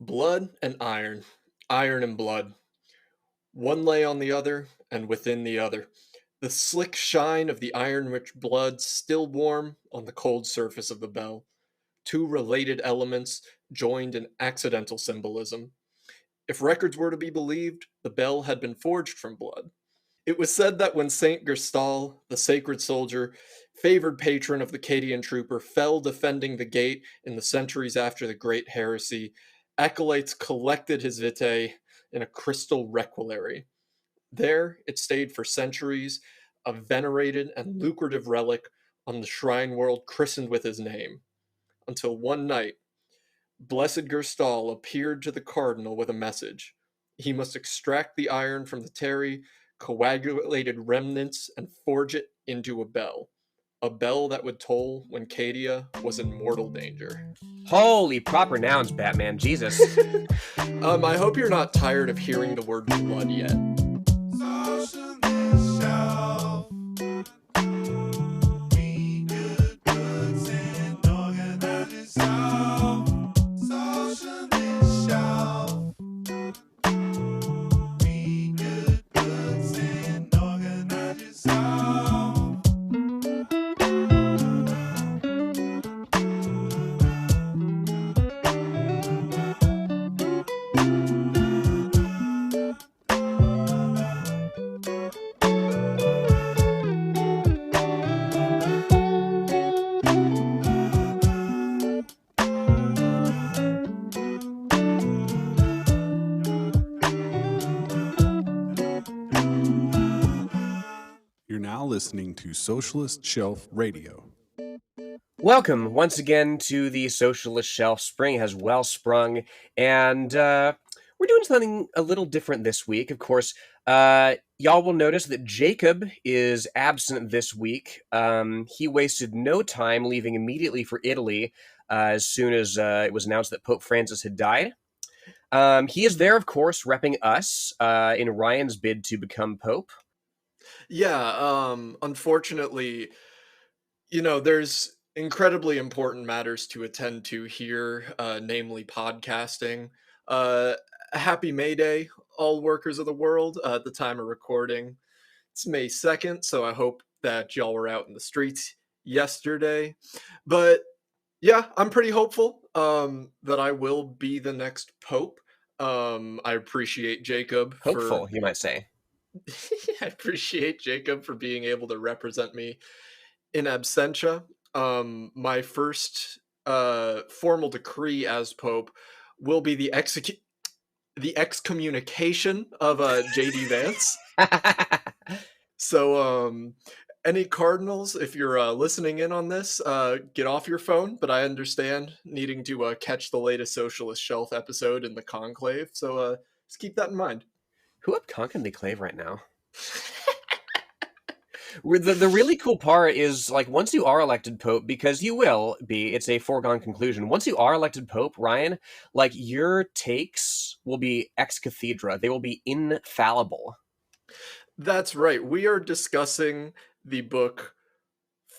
Blood and iron, iron and blood. One lay on the other, and within the other. The slick shine of the iron-rich blood still warm on the cold surface of the bell. Two related elements joined in accidental symbolism. If records were to be believed, the bell had been forged from blood. It was said that when Saint Gerstal, the sacred soldier, favored patron of the Cadian trooper, fell defending the gate in the centuries after the Great Heresy, acolytes collected his vitae in a crystal requillary. There it stayed for centuries, a venerated and lucrative relic on the shrine world christened with his name, until one night, Blessed Gerstal appeared to the cardinal with a message. He must extract the iron from the terry, coagulated remnants, and forge it into a bell that would toll when Cadia was in mortal danger. Holy proper nouns, Batman. Jesus. I hope you're not tired of hearing the word blood yet. You're now listening to Socialist Shelf Radio. Welcome once again to the Socialist Shelf. Spring has well sprung, and we're doing something a little different this week. Of course, y'all will notice that Jacob is absent this week. He wasted no time leaving immediately for Italy as soon as it was announced that Pope Francis had died. He is there, of course, repping us in Ryan's bid to become Pope. Yeah, unfortunately, there's incredibly important matters to attend to here, namely podcasting. Happy May Day, all workers of the world, at the time of recording. It's May 2nd, so I hope that y'all were out in the streets yesterday. But yeah, I'm pretty hopeful that I will be the next pope. I appreciate Jacob Hopeful, you might say. I appreciate Jacob for being able to represent me in absentia. My first formal decree as Pope will be the excommunication of J.D. Vance. So, any cardinals, if you're listening in on this, get off your phone. But I understand needing to catch the latest Socialist Shelf episode in the conclave. So just keep that in mind. Who up conking the clave right now? The really cool part is, like, once you are elected Pope, because you will be, it's a foregone conclusion. Once you are elected Pope, Ryan, like, your takes will be ex cathedra. They will be infallible. That's right. We are discussing the book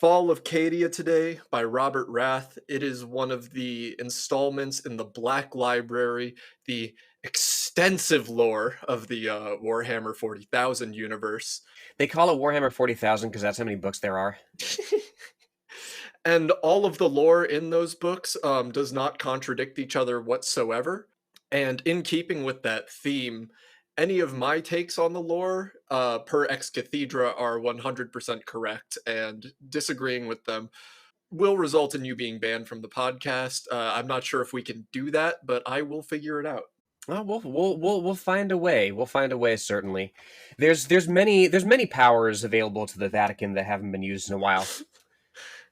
Fall of Cadia today by Robert Rath. It is one of the installments in the Black Library, the extensive lore of the Warhammer 40,000 universe. They call it Warhammer 40,000 because that's how many books there are. And all of the lore in those books does not contradict each other whatsoever. And in keeping with that theme, any of my takes on the lore, per ex cathedra, are 100% correct, and disagreeing with them will result in you being banned from the podcast. I'm not sure if we can do that, but I will figure it out. Oh, we'll find a way. We'll find a way. Certainly, there's many powers available to the Vatican that haven't been used in a while.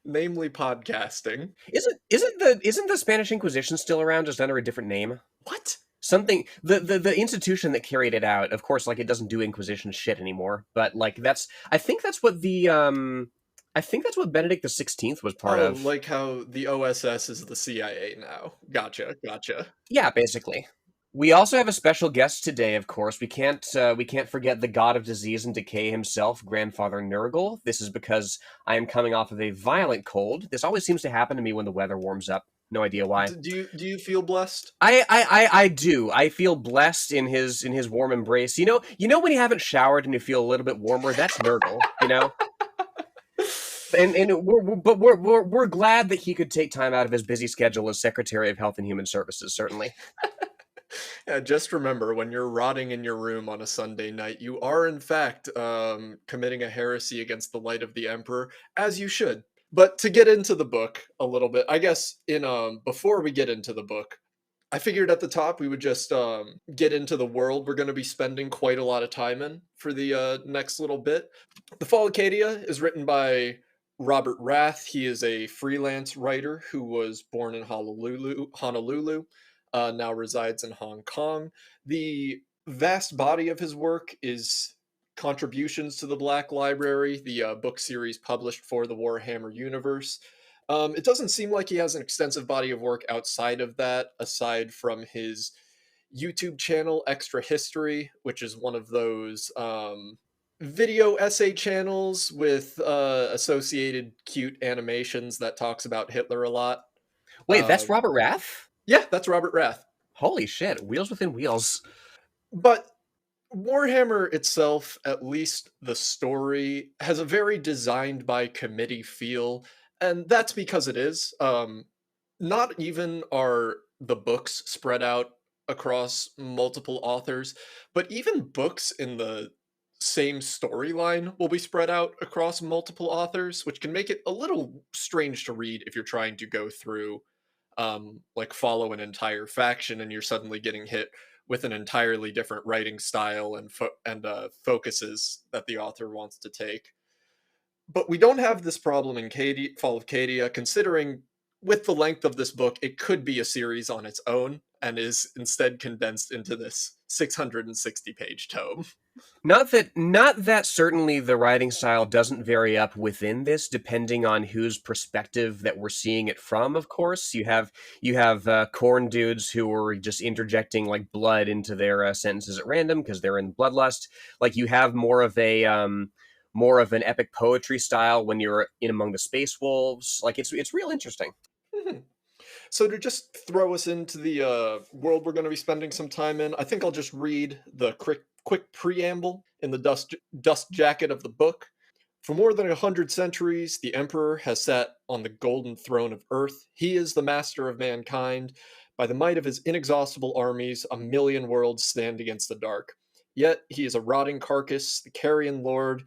Namely, podcasting. Isn't the Spanish Inquisition still around, just under a different name? What? Something the institution that carried it out, of course, like, it doesn't do Inquisition shit anymore. But like I think that's what Benedict XVI was part of. Like how the OSS is the CIA now. Gotcha. Yeah, basically. We also have a special guest today, of course. We can't forget the god of disease and decay himself, Grandfather Nurgle. This is because I am coming off of a violent cold. This always seems to happen to me when the weather warms up. No idea why. Do you feel blessed? I do. I feel blessed in his warm embrace. You know when you haven't showered and you feel a little bit warmer. That's Nurgle. And we're glad that he could take time out of his busy schedule as Secretary of Health and Human Services. Certainly. Yeah, just remember when you're rotting in your room on a Sunday night, you are in fact committing a heresy against the light of the Emperor, as you should. But to get into the book a little bit, I guess in before we get into the book, I figured at the top we would just get into the world we're going to be spending quite a lot of time in for the next little bit. The Fall of Cadia is written by Robert Rath. He is a freelance writer who was born in Honolulu, now resides in Hong Kong. The vast body of his work is contributions to the Black Library, the book series published for the Warhammer universe. It doesn't seem like he has an extensive body of work outside of that, aside from his YouTube channel, Extra History, which is one of those video essay channels with associated cute animations that talks about Hitler a lot. Wait, that's Um, Robert Rath? yeah, that's Robert Rath. Holy shit! Wheels within wheels. But Warhammer itself, at least the story, has a very designed by committee feel, and that's because it is. Not even are the books spread out across multiple authors, but even books in the same storyline will be spread out across multiple authors, which can make it a little strange to read if you're trying to go through like follow an entire faction and you're suddenly getting hit with an entirely different writing style and focuses that the author wants to take. But we don't have this problem in Fall of Cadia, considering with the length of this book, it could be a series on its own and is instead condensed into this 660-page tome. Not that certainly the writing style doesn't vary up within this, depending on whose perspective that we're seeing it from. Of course, you have corn dudes who are just interjecting like blood into their sentences at random because they're in bloodlust. Like you have more of an epic poetry style when you're in among the space wolves. Like it's real interesting. Mhm. So to just throw us into the world we're going to be spending some time in, I think I'll just read the quick preamble in the dust jacket of the book. For more than 100 centuries, the Emperor has sat on the golden throne of Earth. He is the master of mankind. By the might of his inexhaustible armies, a million worlds stand against the dark. Yet he is a rotting carcass, the carrion lord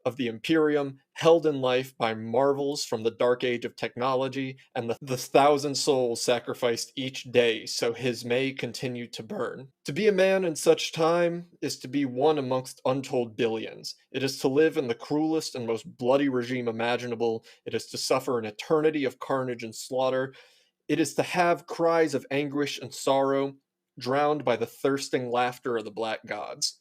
of the Imperium, held in life by marvels from the dark age of technology, and the thousand souls sacrificed each day so his may continue to burn. To be a man in such time is to be one amongst untold billions. It is to live in the cruelest and most bloody regime imaginable. It is to suffer an eternity of carnage and slaughter. It is to have cries of anguish and sorrow, drowned by the thirsting laughter of the black gods.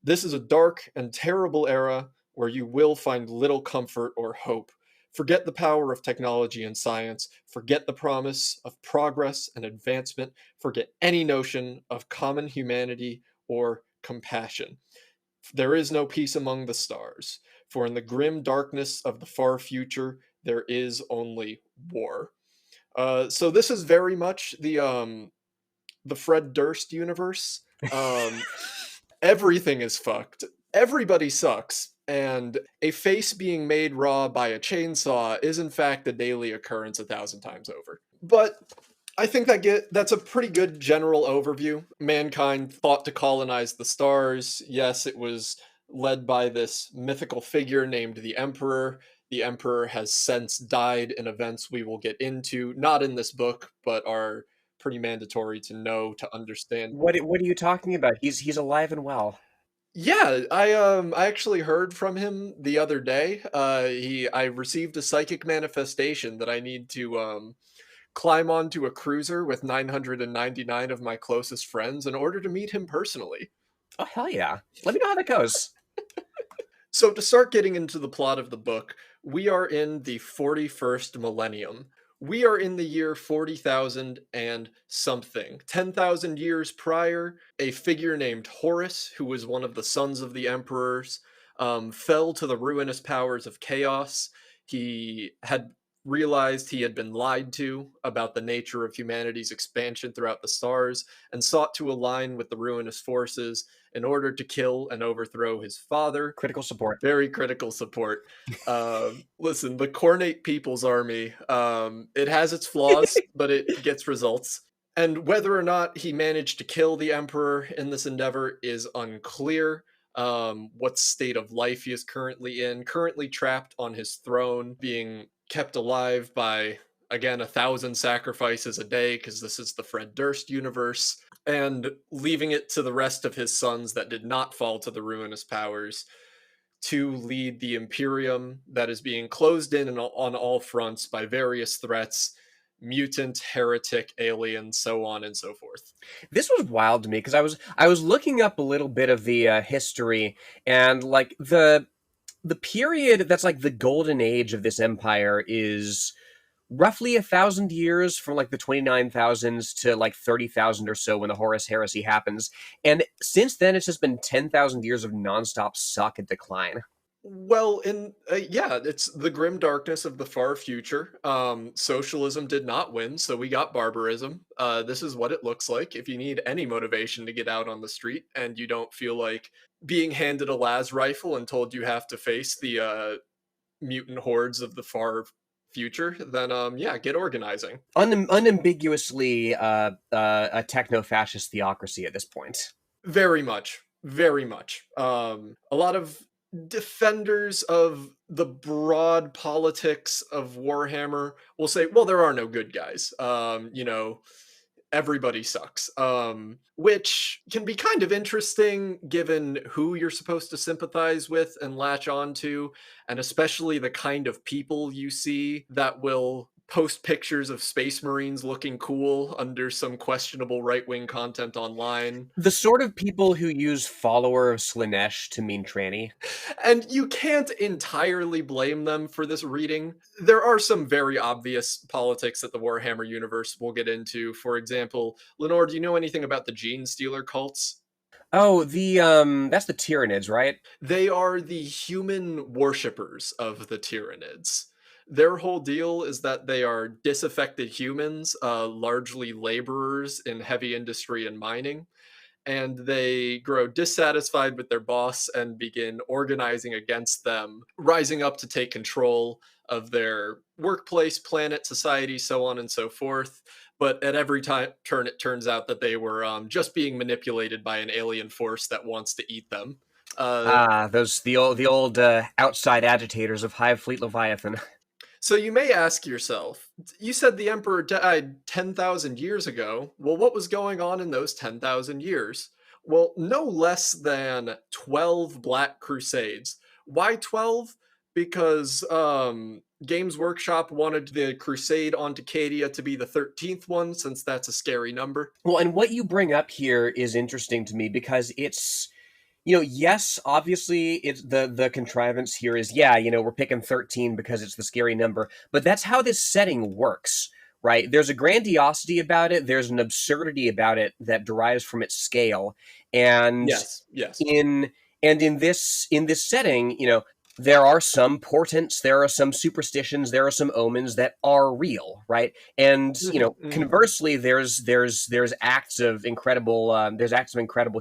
This is a dark and terrible era where you will find little comfort or hope. Forget the power of technology and science. Forget the promise of progress and advancement. Forget any notion of common humanity or compassion. There is no peace among the stars, for in the grim darkness of the far future, there is only war. So this is very much the Fred Durst universe. Um, Everything is fucked. Everybody sucks. And a face being made raw by a chainsaw is in fact a daily occurrence 1,000 times over. But I think that's a pretty good general overview. Mankind thought to colonize the stars. Yes, it was led by this mythical figure named the Emperor. The Emperor has since died in events we will get into, not in this book, but are pretty mandatory to know to understand. What are you talking about? He's alive and well. Yeah, I actually heard from him the other day. I received a psychic manifestation that I need to climb onto a cruiser with 999 of my closest friends in order to meet him personally. Oh hell yeah! Let me know how that goes. So to start getting into the plot of the book, we are in the 41st millennium. We are in the year 40,000 and something. 10,000 years prior, a figure named Horus, who was one of the sons of the emperors, fell to the ruinous powers of chaos. He had realized he had been lied to about the nature of humanity's expansion throughout the stars, and sought to align with the ruinous forces in order to kill and overthrow his father. Critical support. Very critical support. Listen, the Cornate People's Army, it has its flaws, but it gets results. And whether or not he managed to kill the Emperor in this endeavor is unclear. What state of life he is currently in, currently trapped on his throne, being kept alive by, again, 1,000 sacrifices a day, because this is the Fred Durst universe, and leaving it to the rest of his sons that did not fall to the ruinous powers to lead the Imperium that is being closed in on all fronts by various threats, mutant, heretic, alien, so on and so forth. This was wild to me because I was looking up a little bit of the history, and like the period that's like the golden age of this empire is roughly 1,000 years, from like the 29,000s to like 30,000 or so when the Horus Heresy happens. And since then, it's just been 10,000 years of nonstop suck and decline. Well, yeah, it's the grim darkness of the far future. Socialism did not win, so we got barbarism. This is what it looks like. If you need any motivation to get out on the street and you don't feel like being handed a las rifle and told you have to face the mutant hordes of the far future, then yeah, get organizing. Unambiguously a techno-fascist theocracy at this point. Very much, very much. A lot of defenders of the broad politics of Warhammer will say, well, there are no good guys. Everybody sucks. Which can be kind of interesting given who you're supposed to sympathize with and latch on to, and especially the kind of people you see that will post pictures of Space Marines looking cool under some questionable right-wing content online. The sort of people who use follower of Slanesh to mean tranny. And you can't entirely blame them for this reading. There are some very obvious politics that the Warhammer universe will get into. For example, Lenore, do you know anything about the Gene Stealer cults? Oh, that's the Tyranids, right? They are the human worshippers of the Tyranids. Their whole deal is that they are disaffected humans, largely laborers in heavy industry and mining, and they grow dissatisfied with their boss and begin organizing against them, rising up to take control of their workplace, planet, society, so on and so forth. But at every turn, it turns out that they were just being manipulated by an alien force that wants to eat them. The old outside agitators of Hive Fleet Leviathan. So you may ask yourself, you said the Emperor died 10,000 years ago. Well, what was going on in those 10,000 years? Well, no less than 12 Black Crusades. Why 12? Because Games Workshop wanted the Crusade onto Cadia to be the 13th one, since that's a scary number. Well, and what you bring up here is interesting to me because it's, yes, obviously it's the contrivance here is, we're picking 13 because it's the scary number, but that's how this setting works, right? There's a grandiosity about it, there's an absurdity about it that derives from its scale, and yes. in this setting, there are some portents, there are some superstitions, there are some omens that are real, right? And conversely, there's acts of incredible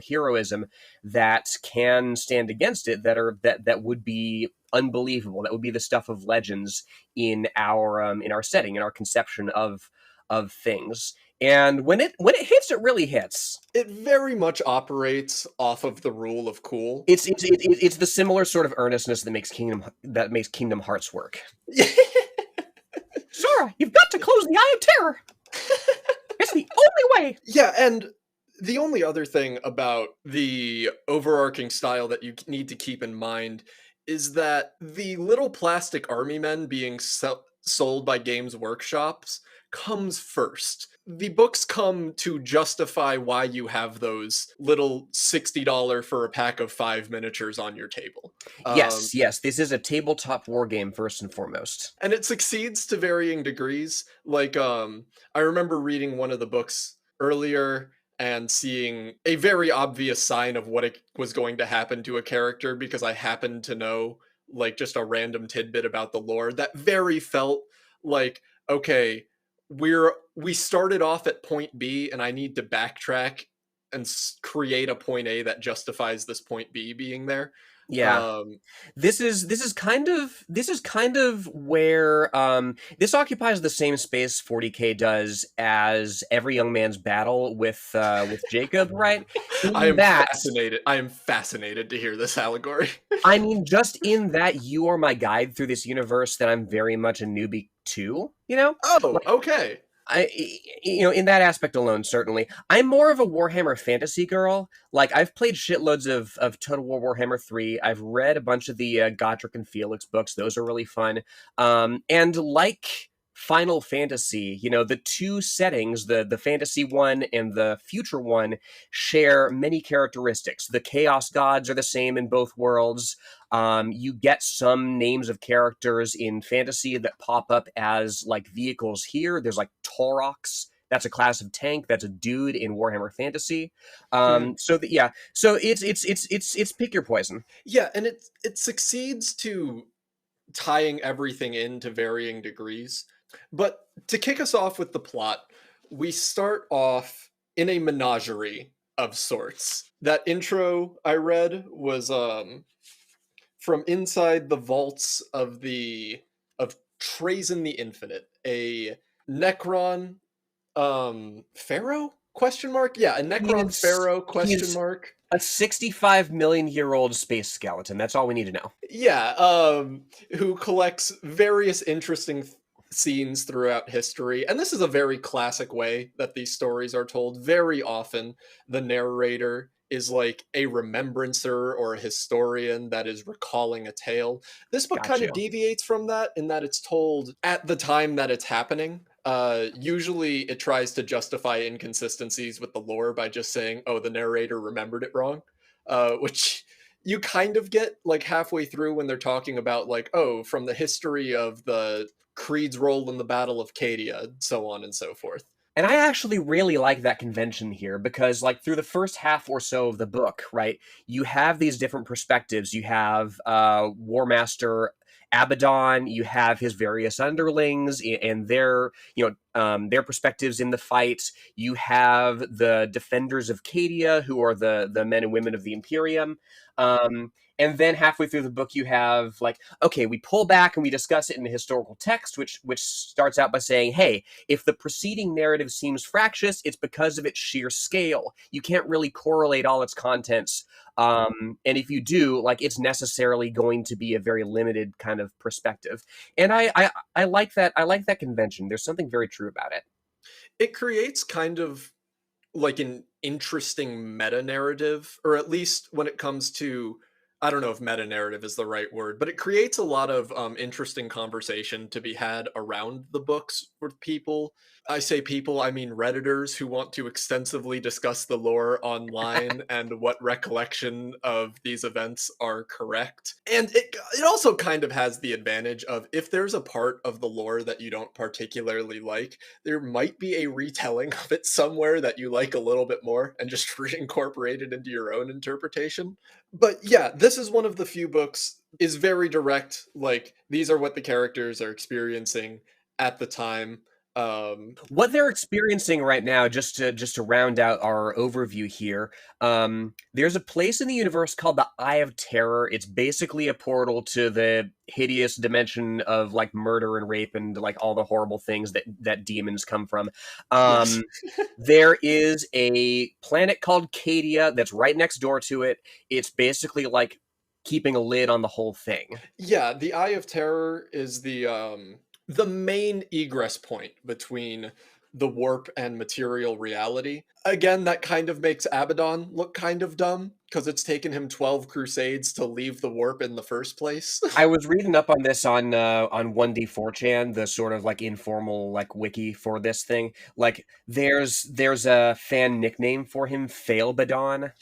heroism that can stand against it, that would be unbelievable, that would be the stuff of legends in our setting, in our conception of things. And when it hits, it really hits. It very much operates off of the rule of cool. It's the similar sort of earnestness that makes Kingdom Hearts work. Sora, you've got to close the Eye of Terror. It's the only way. Yeah, and the only other thing about the overarching style that you need to keep in mind is that the little plastic army men being sold by Games Workshops comes first. The books come to justify why you have those little $60 for a pack of 5 miniatures on your table. Yes, this is a tabletop war game first and foremost. And it succeeds to varying degrees. Like, I remember reading one of the books earlier and seeing a very obvious sign of what it was going to happen to a character because I happened to know, like, just a random tidbit about the lore that very felt like, okay, we started off at point B and I need to backtrack and create a point A that justifies this point B being there. Yeah. Um, This is kind of where this occupies the same space 40K does as Every Young Man's Battle with Jacob, right? I In am that, fascinated. I am fascinated to hear this allegory. I mean, just in that you are my guide through this universe that I'm very much a newbie to, you know? Oh, okay. In that aspect alone, certainly. I'm more of a Warhammer fantasy girl. Like, I've played shitloads of Total War Warhammer 3. I've read a bunch of the Godric and Felix books. Those are really fun. And like Final Fantasy, the two settings, the fantasy one and the future one, share many characteristics. The Chaos Gods are the same in both worlds. You get some names of characters in fantasy that pop up as like vehicles here. There's like Taurox. That's a class of tank. That's a dude in Warhammer Fantasy. Hmm. Yeah. So it's pick your poison. Yeah, and it succeeds to tying everything in to varying degrees. But to kick us off with the plot, we start off in a menagerie of sorts. That intro I read was from inside the vaults of Trazen the Infinite, a Necron pharaoh question mark? Yeah, a He Necron is pharaoh he question is mark. a 65 million year old space skeleton. That's all we need to know. Yeah, who collects various interesting scenes throughout history. And this is a very classic way that these stories are told. Very often, the narrator is like a remembrancer or a historian that is recalling a tale. This book Got kind of you. deviates from that in that it's told at the time that it's happening. Usually, it tries to justify inconsistencies with the lore by just saying, "Oh, the narrator remembered it wrong," which you kind of get like halfway through when they're talking about like, oh, from the history of the Creed's role in the Battle of Cadia, so on and so forth. And I actually really like that convention here because, like, through the first half or so of the book, right, you have these different perspectives. You have War Master Abaddon, you have his various underlings and their perspectives in the fight. You have the defenders of Cadia, who are the men and women of the Imperium. And then halfway through the book, you have like, okay, we pull back and we discuss it in a historical text, which starts out by saying, hey, if the preceding narrative seems fractious, it's because of its sheer scale. You can't really correlate all its contents. And if you do, like, it's necessarily going to be a very limited kind of perspective. And I like that. I like that convention. There's something very true about it. It creates kind of like an interesting meta narrative, or at least when it comes to, I don't know if meta narrative is the right word, but it creates a lot of interesting conversation to be had around the books with people. I say people, I mean Redditors who want to extensively discuss the lore online and what recollection of these events are correct. And it also kind of has the advantage of if there's a part of the lore that you don't particularly like, there might be a retelling of it somewhere that you like a little bit more and just reincorporate it into your own interpretation. But yeah, this is one of the few books is very direct, like these are what the characters are experiencing at the time. What they're experiencing right now, just to round out our overview here, there's a place in the universe called the Eye of Terror. It's basically a portal to the hideous dimension of like murder and rape and like all the horrible things that demons come from. Yes. There is a planet called Cadia that's right next door to it. It's basically like keeping a lid on the whole thing. Yeah, the Eye of Terror is the main egress point between the warp and material reality. Again, that kind of makes Abaddon look kind of dumb because it's taken him 12 crusades to leave the warp in the first place. I was reading up on this on 1D4chan, the sort of like informal like wiki for this thing. Like there's a fan nickname for him, Failbadon.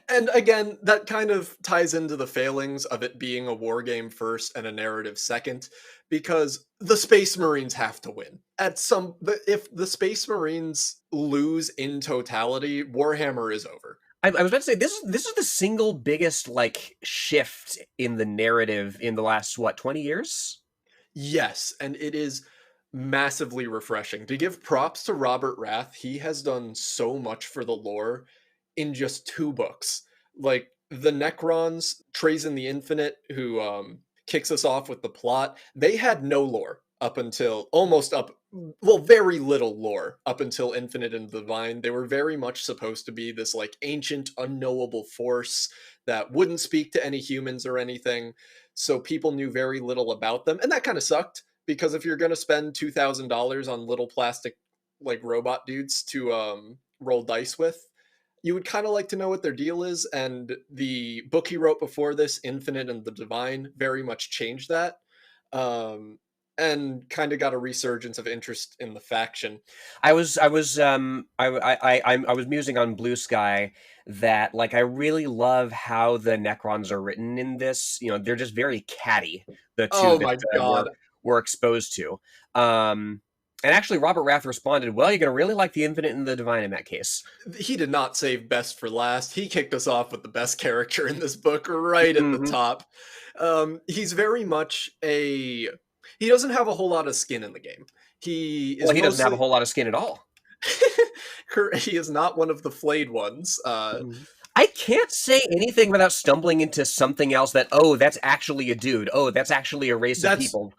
And again, that kind of ties into the failings of it being a war game first and a narrative second, because the Space Marines have to win. If the Space Marines lose in totality, Warhammer is over. I was about to say this is the single biggest like shift in the narrative in the last 20 years? Yes, and it is massively refreshing. To give props to Robert Rath, he has done so much for the lore in just 2 books. Like, the Necrons, Trazen the Infinite, who, kicks us off with the plot, they had no lore up until almost up well, very little lore up until Infinite and Divine. They were very much supposed to be this, like, ancient, unknowable force that wouldn't speak to any humans or anything, so people knew very little about them, and that kinda sucked, because if you're gonna spend $2,000 on little plastic, like, robot dudes to, roll dice with, you would kind of like to know what their deal is. And the book he wrote before this, Infinite and the Divine, very much changed that. Um, and kind of got a resurgence of interest in the faction. I was musing on Blue Sky that like I really love how the Necrons are written in this. You know, they're just very catty. The two Oh that my we're god. exposed to. And actually, Robert Rath responded, "Well, you're gonna really like the Infinite and the Divine in that case." He did not save best for last. He kicked us off with the best character in this book right at the Hmm. top. He's very much a. He doesn't have a whole lot of skin in the game. He Well, is he doesn't have a mostly. whole lot of skin at all. He is not one of the flayed ones. Mhm. I can't say anything without stumbling into something else that, oh, that's actually a dude. Oh, that's actually a race of That's people.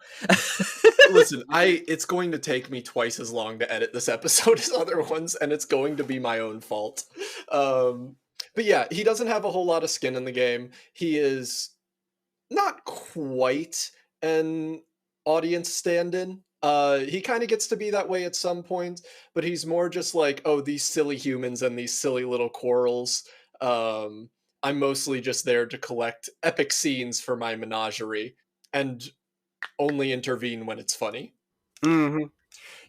Listen, I it's going to take me twice as long to edit this episode as other ones, and it's going to be my own fault. Um, but yeah, he doesn't have a whole lot of skin in the game. He is not quite an audience stand-in. He kind of gets to be that way at some point, but he's more just like, oh, these silly humans and these silly little quarrels. Um, I'm mostly just there to collect epic scenes for my menagerie and only intervene when it's funny. Hmm.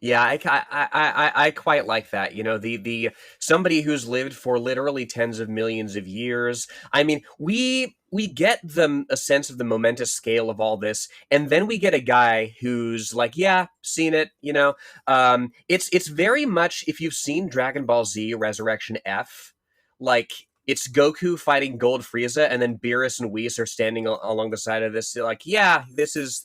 Yeah, I quite like that. You know, the somebody who's lived for literally tens of millions of years. I mean, we get a sense of the momentous scale of all this, and then we get a guy who's like, yeah, seen it. You know, it's very much if you've seen Dragon Ball Z Resurrection F, like. It's Goku fighting Gold Frieza, and then Beerus and Whis are standing along the side of this. Like, yeah, this is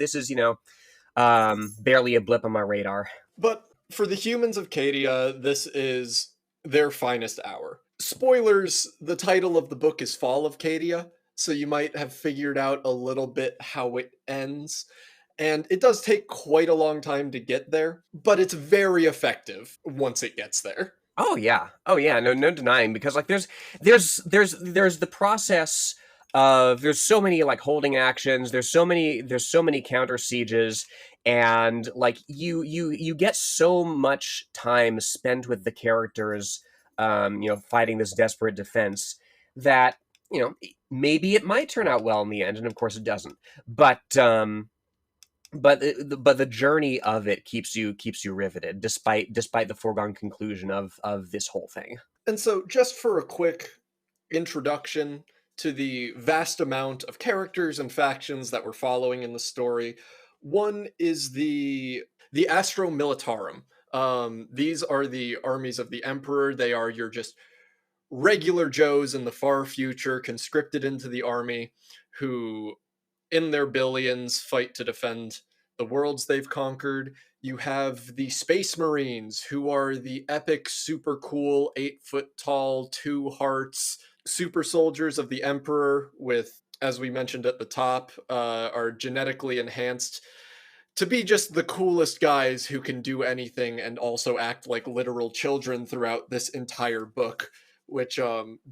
barely a blip on my radar. But for the humans of Cadia, this is their finest hour. Spoilers, the title of the book is Fall of Cadia, so you might have figured out a little bit how it ends. And it does take quite a long time to get there, but it's very effective once it gets there. Oh yeah. Oh yeah. No denying because like there's the process of there's so many like holding actions. There's so many counter sieges, and like you get so much time spent with the characters, fighting this desperate defense that maybe it might turn out well in the end, and of course it doesn't. But the journey of it keeps you riveted despite the foregone conclusion of this whole thing. And so, just for a quick introduction to the vast amount of characters and factions that we're following in the story, one is the Astro Militarum. These are the armies of the Emperor. They are your just regular Joes in the far future, conscripted into the army, who, in their billions, fight to defend the worlds they've conquered. You have the Space Marines, who are the epic, super cool, 8 foot tall, 2 hearts super soldiers of the Emperor, with, as we mentioned at the top, are genetically enhanced to be just the coolest guys who can do anything and also act like literal children throughout this entire book, which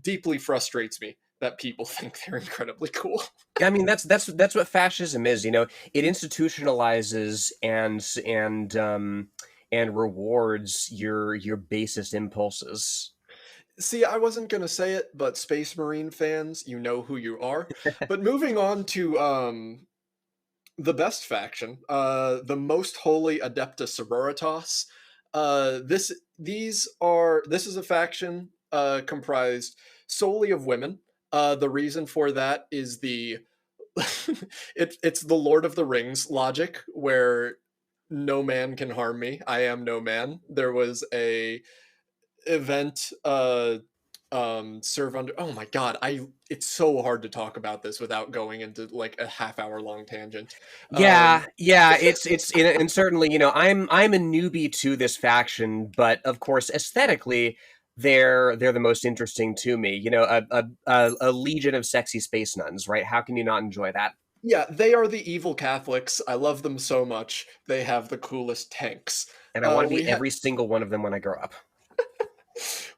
deeply frustrates me that people think they're incredibly cool. I mean, that's what fascism is. You know, it institutionalizes and rewards your basest impulses. See, I wasn't gonna say it, but Space Marine fans, you know who you are. But moving on to the best faction, the most holy Adepta Sororitas. This is a faction comprised solely of women. The reason for that is it's the Lord of the Rings logic, where no man can harm me. I am no man. There was a event serve under. Oh my god, it's so hard to talk about this without going into like a half-hour long tangent. Um, Yeah, it's and certainly, I'm a newbie to this faction, but of course, aesthetically, they're the most interesting to me. A legion of sexy space nuns, right? How can you not enjoy that? yeah, they are the evil Catholics. I love them so much. They have the coolest tanks. And I want to We be have every single one of them when I grow up.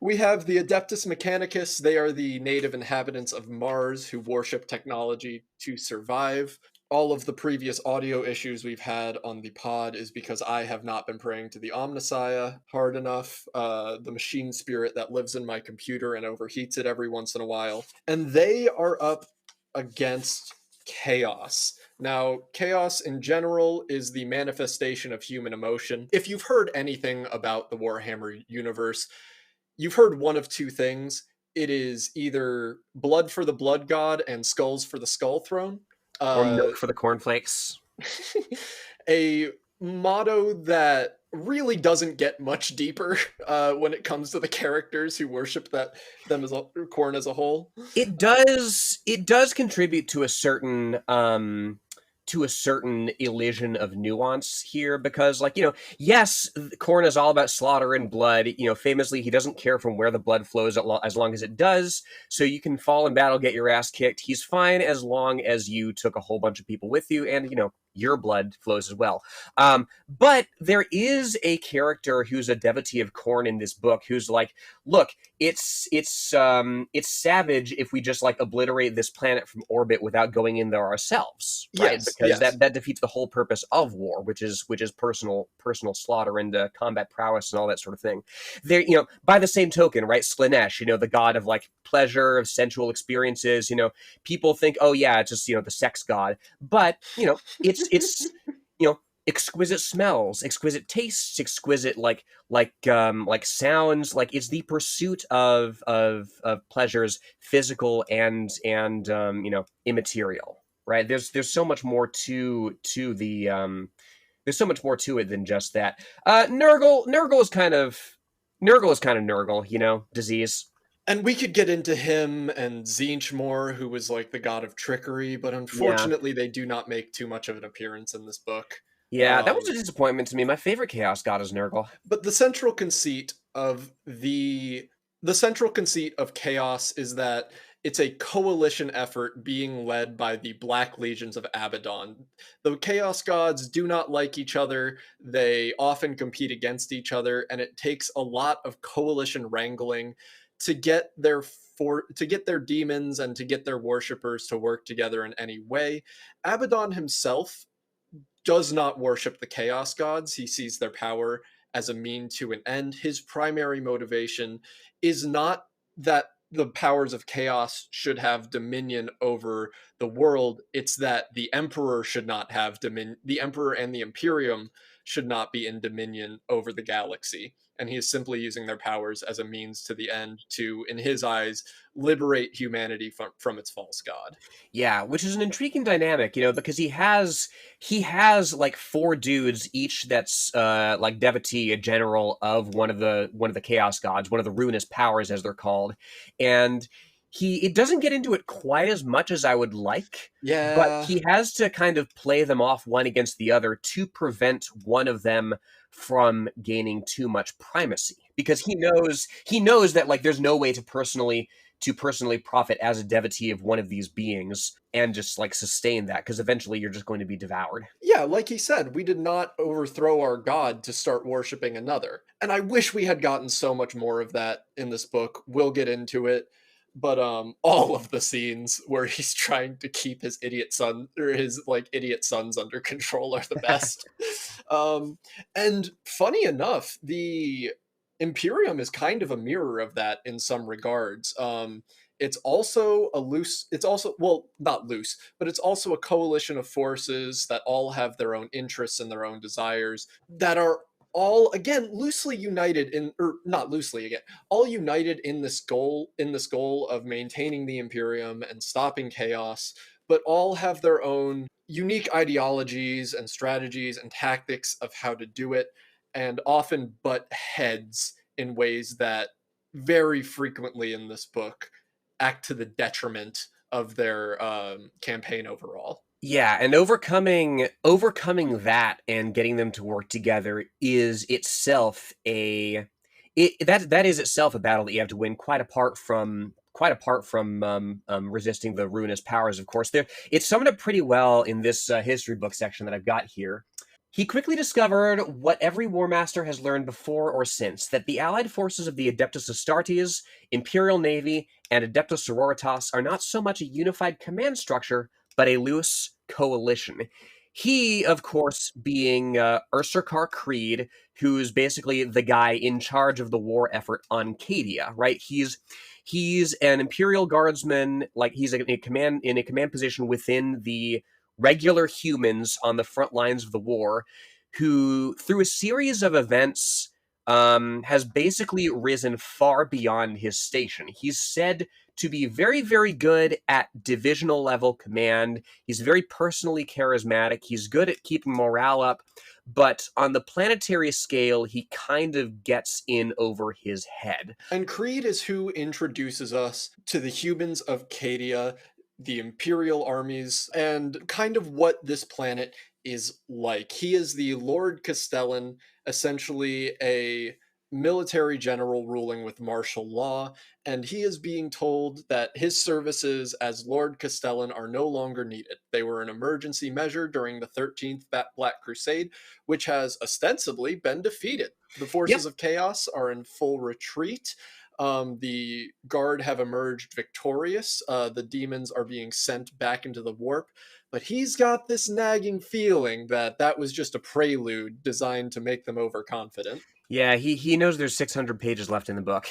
we have the Adeptus Mechanicus. They are the native inhabitants of Mars who worship technology to survive. All of the previous audio issues we've had on the pod is because I have not been praying to the Omnissiah hard enough, the machine spirit that lives in my computer and overheats it every once in a while. And they are up against chaos. Now, chaos in general is the manifestation of human emotion. If you've heard anything about the Warhammer universe, you've heard one of two things. It is either blood for the blood god and skulls for the skull throne. Or Uh, milk for the cornflakes. a motto that really doesn't get much deeper when it comes to the characters who worship them as a Khorne as a whole. It does contribute to a certain illusion of nuance here, because, like, yes, Khorne is all about slaughter and blood. Famously, he doesn't care from where the blood flows as long as it does. So you can fall in battle, get your ass kicked. He's fine as long as you took a whole bunch of people with you, and your blood flows as well. But there is a character who's a devotee of Khorne in this book who's like, look, it's savage if we just like obliterate this planet from orbit without going in there ourselves, right? Yes, Because yes. that defeats the whole purpose of war, which is personal slaughter and combat prowess and all that sort of thing. There, by the same token, right? Slanesh, the god of like pleasure, of sensual experiences. People think, oh yeah, it's just the sex god, but it's exquisite smells, exquisite tastes, exquisite like sounds. Like, it's the pursuit of pleasures, physical and immaterial. Right? There's so much more to the there's so much more to it than just that. Nurgle is kind of Nurgle, disease. And we could get into him and Zinch more, who was like the god of trickery, but Yeah. unfortunately they do not make too much of an appearance in this book. Yeah, that was Um, a disappointment to me. My favorite Chaos God is Nurgle. but the central conceit of chaos is that it's a coalition effort being led by the Black Legions of Abaddon. The Chaos Gods do not like each other. They often compete against each other, and it takes a lot of coalition wrangling to get their demons and to get their worshippers to work together in any way. Abaddon himself does not worship the Chaos Gods. He sees their power as a mean to an end. His primary motivation is not that the powers of chaos should have dominion over the world. It's that the Emperor should not have dominion. The Emperor and the Imperium should not be in dominion over the galaxy. And he is simply using their powers as a means to the end to, in his eyes, liberate humanity from its false god. Yeah, which is an intriguing dynamic, because he has like four dudes, each that's like devotee, a general of one of the chaos gods, one of the ruinous powers as they're called. And it doesn't get into it quite as much as I would like, but Yeah, he has to kind of play them off one against the other to prevent one of them from gaining too much primacy, because he knows that, like, there's no way to personally profit as a devotee of one of these beings and just like sustain that, because eventually you're just going to be devoured. yeah, like he said, we did not overthrow our god to start worshiping another. And I wish we had gotten so much more of that in this book. We'll get into it. But all of the scenes where he's trying to keep his idiot son or his like idiot sons under control are the best. um and funny enough, the Imperium is kind of a mirror of that in some regards. It's also, well, not loose, but it's also a coalition of forces that all have their own interests and their own desires that are all again loosely united in, or not loosely again, all united in this goal of maintaining the Imperium and stopping chaos, but all have their own unique ideologies and strategies and tactics of how to do it, and often butt heads in ways that very frequently in this book act to the detriment of their campaign overall. Yeah, and overcoming that and getting them to work together is itself that is itself a battle that you have to win, quite apart from resisting the ruinous powers. Of course, it's summed up pretty well in this history book section that I've got here. He quickly discovered what every war master has learned before or since, that the allied forces of the Adeptus Astartes, Imperial Navy, and Adeptus Sororitas are not so much a unified command structure, but a loose coalition. He, of course, being Ursarkar Creed, who's basically the guy in charge of the war effort on Cadia, right? He's an Imperial Guardsman, like he's in a command position within the regular humans on the front lines of the war, who, through a series of events, has basically risen far beyond his station. He's said to be very, very good at divisional level command. He's very personally charismatic. He's good at keeping morale up. But on the planetary scale, he kind of gets in over his head. And Creed is who introduces us to the humans of Cadia, the Imperial armies, and kind of what this planet is like. He is the Lord Castellan, essentially a military general ruling with martial law, and he is being told that his services as Lord Castellan are no longer needed. They were an emergency measure during the 13th Black Crusade, which has ostensibly been defeated. The forces of chaos are in full retreat. The Guard have emerged victorious. The demons are being sent back into the warp. But he's got this nagging feeling that was just a prelude designed to make them overconfident. Yeah, he knows there's 600 pages left in the book.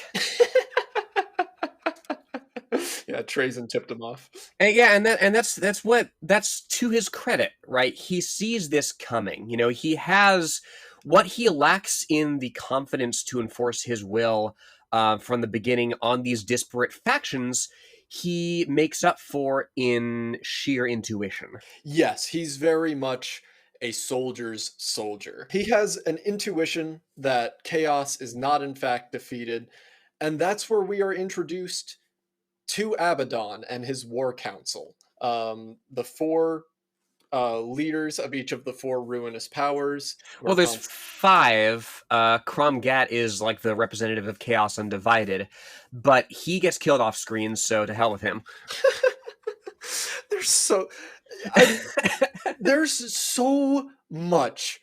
Yeah, Trazen tipped him off. And that's to his credit, right? He sees this coming. You know, he has what he lacks in the confidence to enforce his will from the beginning on these disparate factions. He makes up for in sheer intuition. Yes, he's very much a soldier's soldier. He has an intuition that chaos is not in fact defeated, and that's where we are introduced to Abaddon and his war council. The four leaders of each of the four ruinous powers. Well, there's five. Cromgat is like the representative of Chaos Undivided, but he gets killed off screen, so to hell with him. There's so much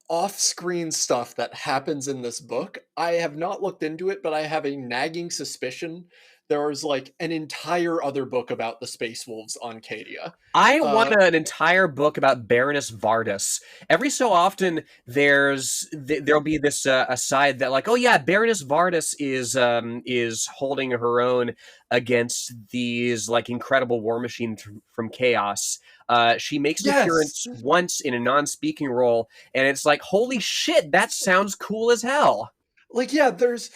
off-screen stuff that happens in this book. I have not looked into it, but I have a nagging suspicion there's like an entire other book about the Space Wolves on Cadia. I want an entire book about Baroness Vardis. Every so often, there'll be this aside that like, oh yeah, Baroness Vardis is holding her own against these like incredible war machines from Chaos. She makes an appearance once in a non-speaking role, and it's like, holy shit, that sounds cool as hell. Like, yeah, there's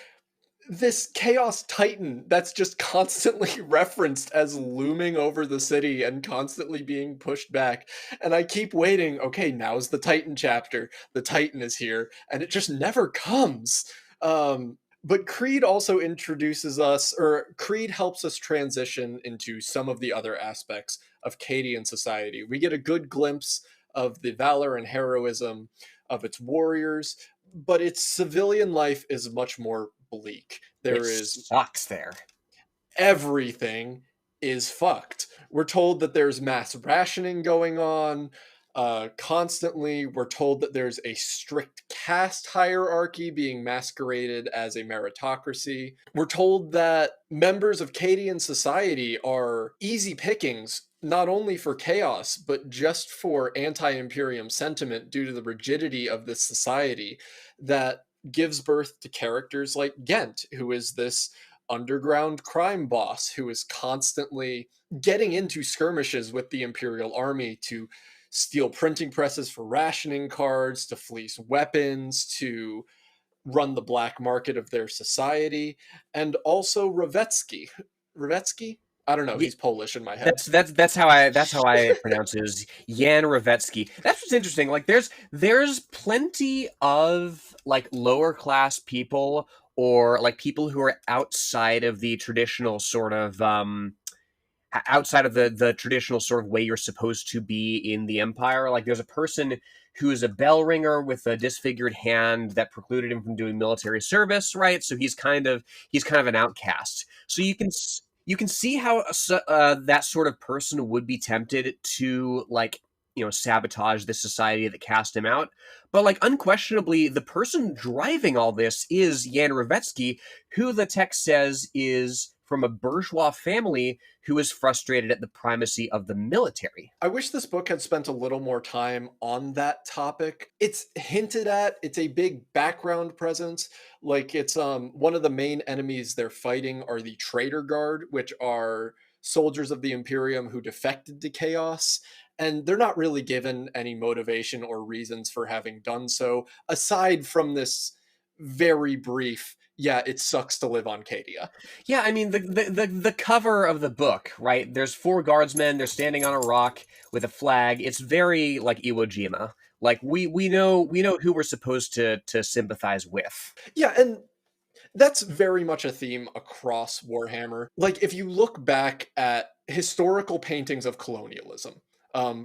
this Chaos Titan that's just constantly referenced as looming over the city and constantly being pushed back. And I keep waiting, okay, now's the Titan chapter. The Titan is here, and it just never comes. But Creed also introduces us, or Creed helps us transition into some of the other aspects of Cadian society. We get a good glimpse of the valor and heroism of its warriors, but its civilian life is much more bleak. It sucks there. Everything is fucked. We're told that there's mass rationing going on constantly. We're told that there's a strict caste hierarchy being masqueraded as a meritocracy. We're told that members of Cadian society are easy pickings, not only for chaos, but just for anti-imperium sentiment due to the rigidity of this society that gives birth to characters like Ghent, who is this underground crime boss who is constantly getting into skirmishes with the Imperial Army to steal printing presses for rationing cards, to fleece weapons, to run the black market of their society, and also Revetsky. Revetsky? I don't know. He's Polish in my head. That's how I pronounce it, is Jan Revetsky. That's what's interesting. Like there's plenty of like lower class people or like people who are outside of the traditional sort of outside of the traditional sort of way you're supposed to be in the Empire. Like there's a person who is a bell ringer with a disfigured hand that precluded him from doing military service, right? So he's kind of an outcast. So you can see how that sort of person would be tempted to like sabotage the society that cast him out. But like unquestionably, the person driving all this is Jan Revetsky, who the text says is from a bourgeois family who is frustrated at the primacy of the military. I wish this book had spent a little more time on that topic. It's hinted at, it's a big background presence. Like it's one of the main enemies they're fighting are the traitor guard, which are soldiers of the Imperium who defected to Chaos. And they're not really given any motivation or reasons for having done so, aside from this very brief, yeah, it sucks to live on Cadia. Yeah, I mean the cover of the book, right? There's four guardsmen. They're standing on a rock with a flag. It's very like Iwo Jima. Like we know who we're supposed to sympathize with. Yeah, and that's very much a theme across Warhammer. Like, if you look back at historical paintings of colonialism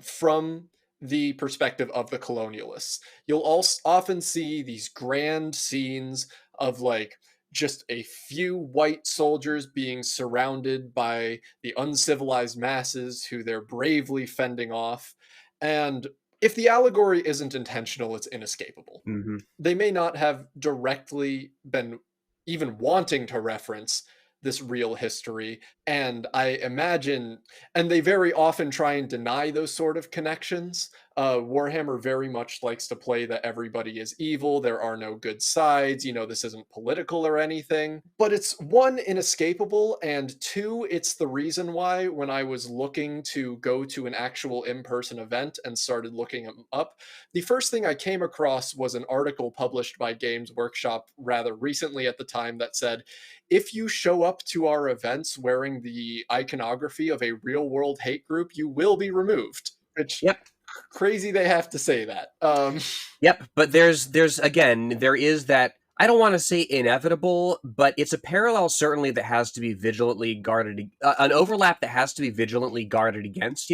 from the perspective of the colonialists, you'll also often see these grand scenes of like just a few white soldiers being surrounded by the uncivilized masses who they're bravely fending off. And if the allegory isn't intentional, it's inescapable. Mm-hmm. They may not have directly been even wanting to reference this real history. And I imagine, and they very often try and deny those sort of connections. Warhammer very much likes to play that everybody is evil, there are no good sides, this isn't political or anything. But it's one, inescapable, and two, it's the reason why when I was looking to go to an actual in person event and started looking them up, the first thing I came across was an article published by Games Workshop rather recently at the time that said, if you show up to our events wearing the iconography of a real world hate group, you will be removed. Which, Yep. crazy they have to say that. Yep, but there is that, I don't want to say inevitable, but it's a parallel certainly that has to be vigilantly guarded, an overlap that has to be vigilantly guarded against,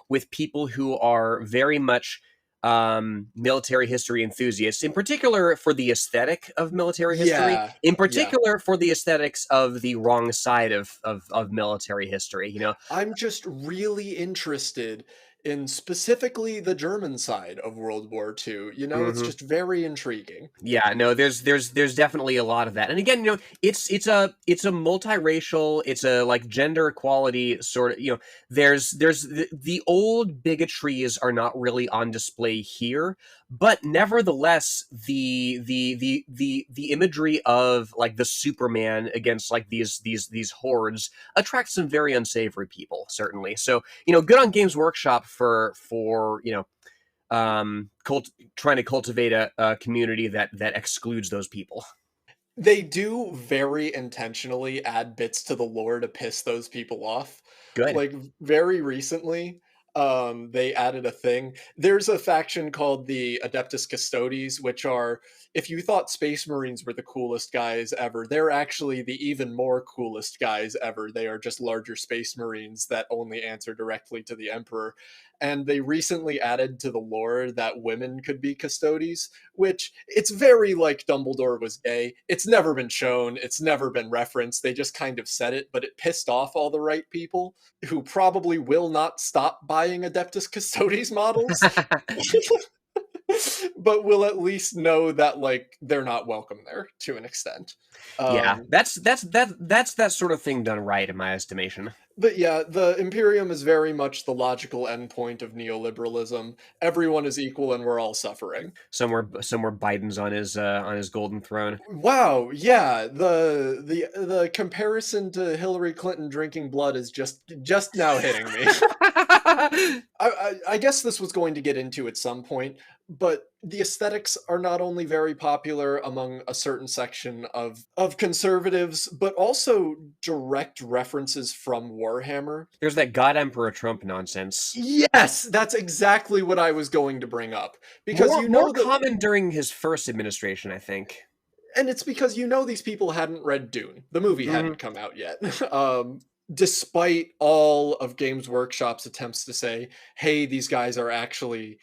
with people who are very much military history enthusiasts, in particular for the aesthetic of military history, in particular for the aesthetics of the wrong side of military history. I'm just really interested in specifically the German side of World War II. It's just very intriguing. Yeah, no, there's definitely a lot of that. And again, it's a multiracial, it's a like gender equality sort of, there's the old bigotries are not really on display here, but nevertheless the imagery of like the Superman against like these hordes attracts some very unsavory people, certainly. So, good on Games Workshop for trying to cultivate a community that excludes those people. They do very intentionally add bits to the lore to piss those people off. Good. Like very recently, they added a thing. There's a faction called the Adeptus Custodes, which are, if you thought Space Marines were the coolest guys ever, they're actually the even more coolest guys ever. They are just larger Space Marines that only answer directly to the Emperor. And they recently added to the lore that women could be Custodes, which it's very like Dumbledore was gay. It's never been shown. It's never been referenced. They just kind of said it, but it pissed off all the right people who probably will not stop buying Adeptus Custodes models. But will at least know that like they're not welcome there to an extent. Yeah, that's that sort of thing done right in my estimation. But yeah, the Imperium is very much the logical endpoint of neoliberalism. Everyone is equal and we're all suffering. Somewhere Biden's on his golden throne. Wow, yeah, the comparison to Hillary Clinton drinking blood is just now hitting me. I guess this was going to get into at some point, but the aesthetics are not only very popular among a certain section of conservatives, but also direct references from Warhammer. There's that God Emperor Trump nonsense. Yes, that's exactly what I was going to bring up. Because more common during his first administration, I think. And it's because these people hadn't read Dune. The movie Mhm. hadn't come out yet. Despite all of Games Workshop's attempts to say, hey, these guys are actually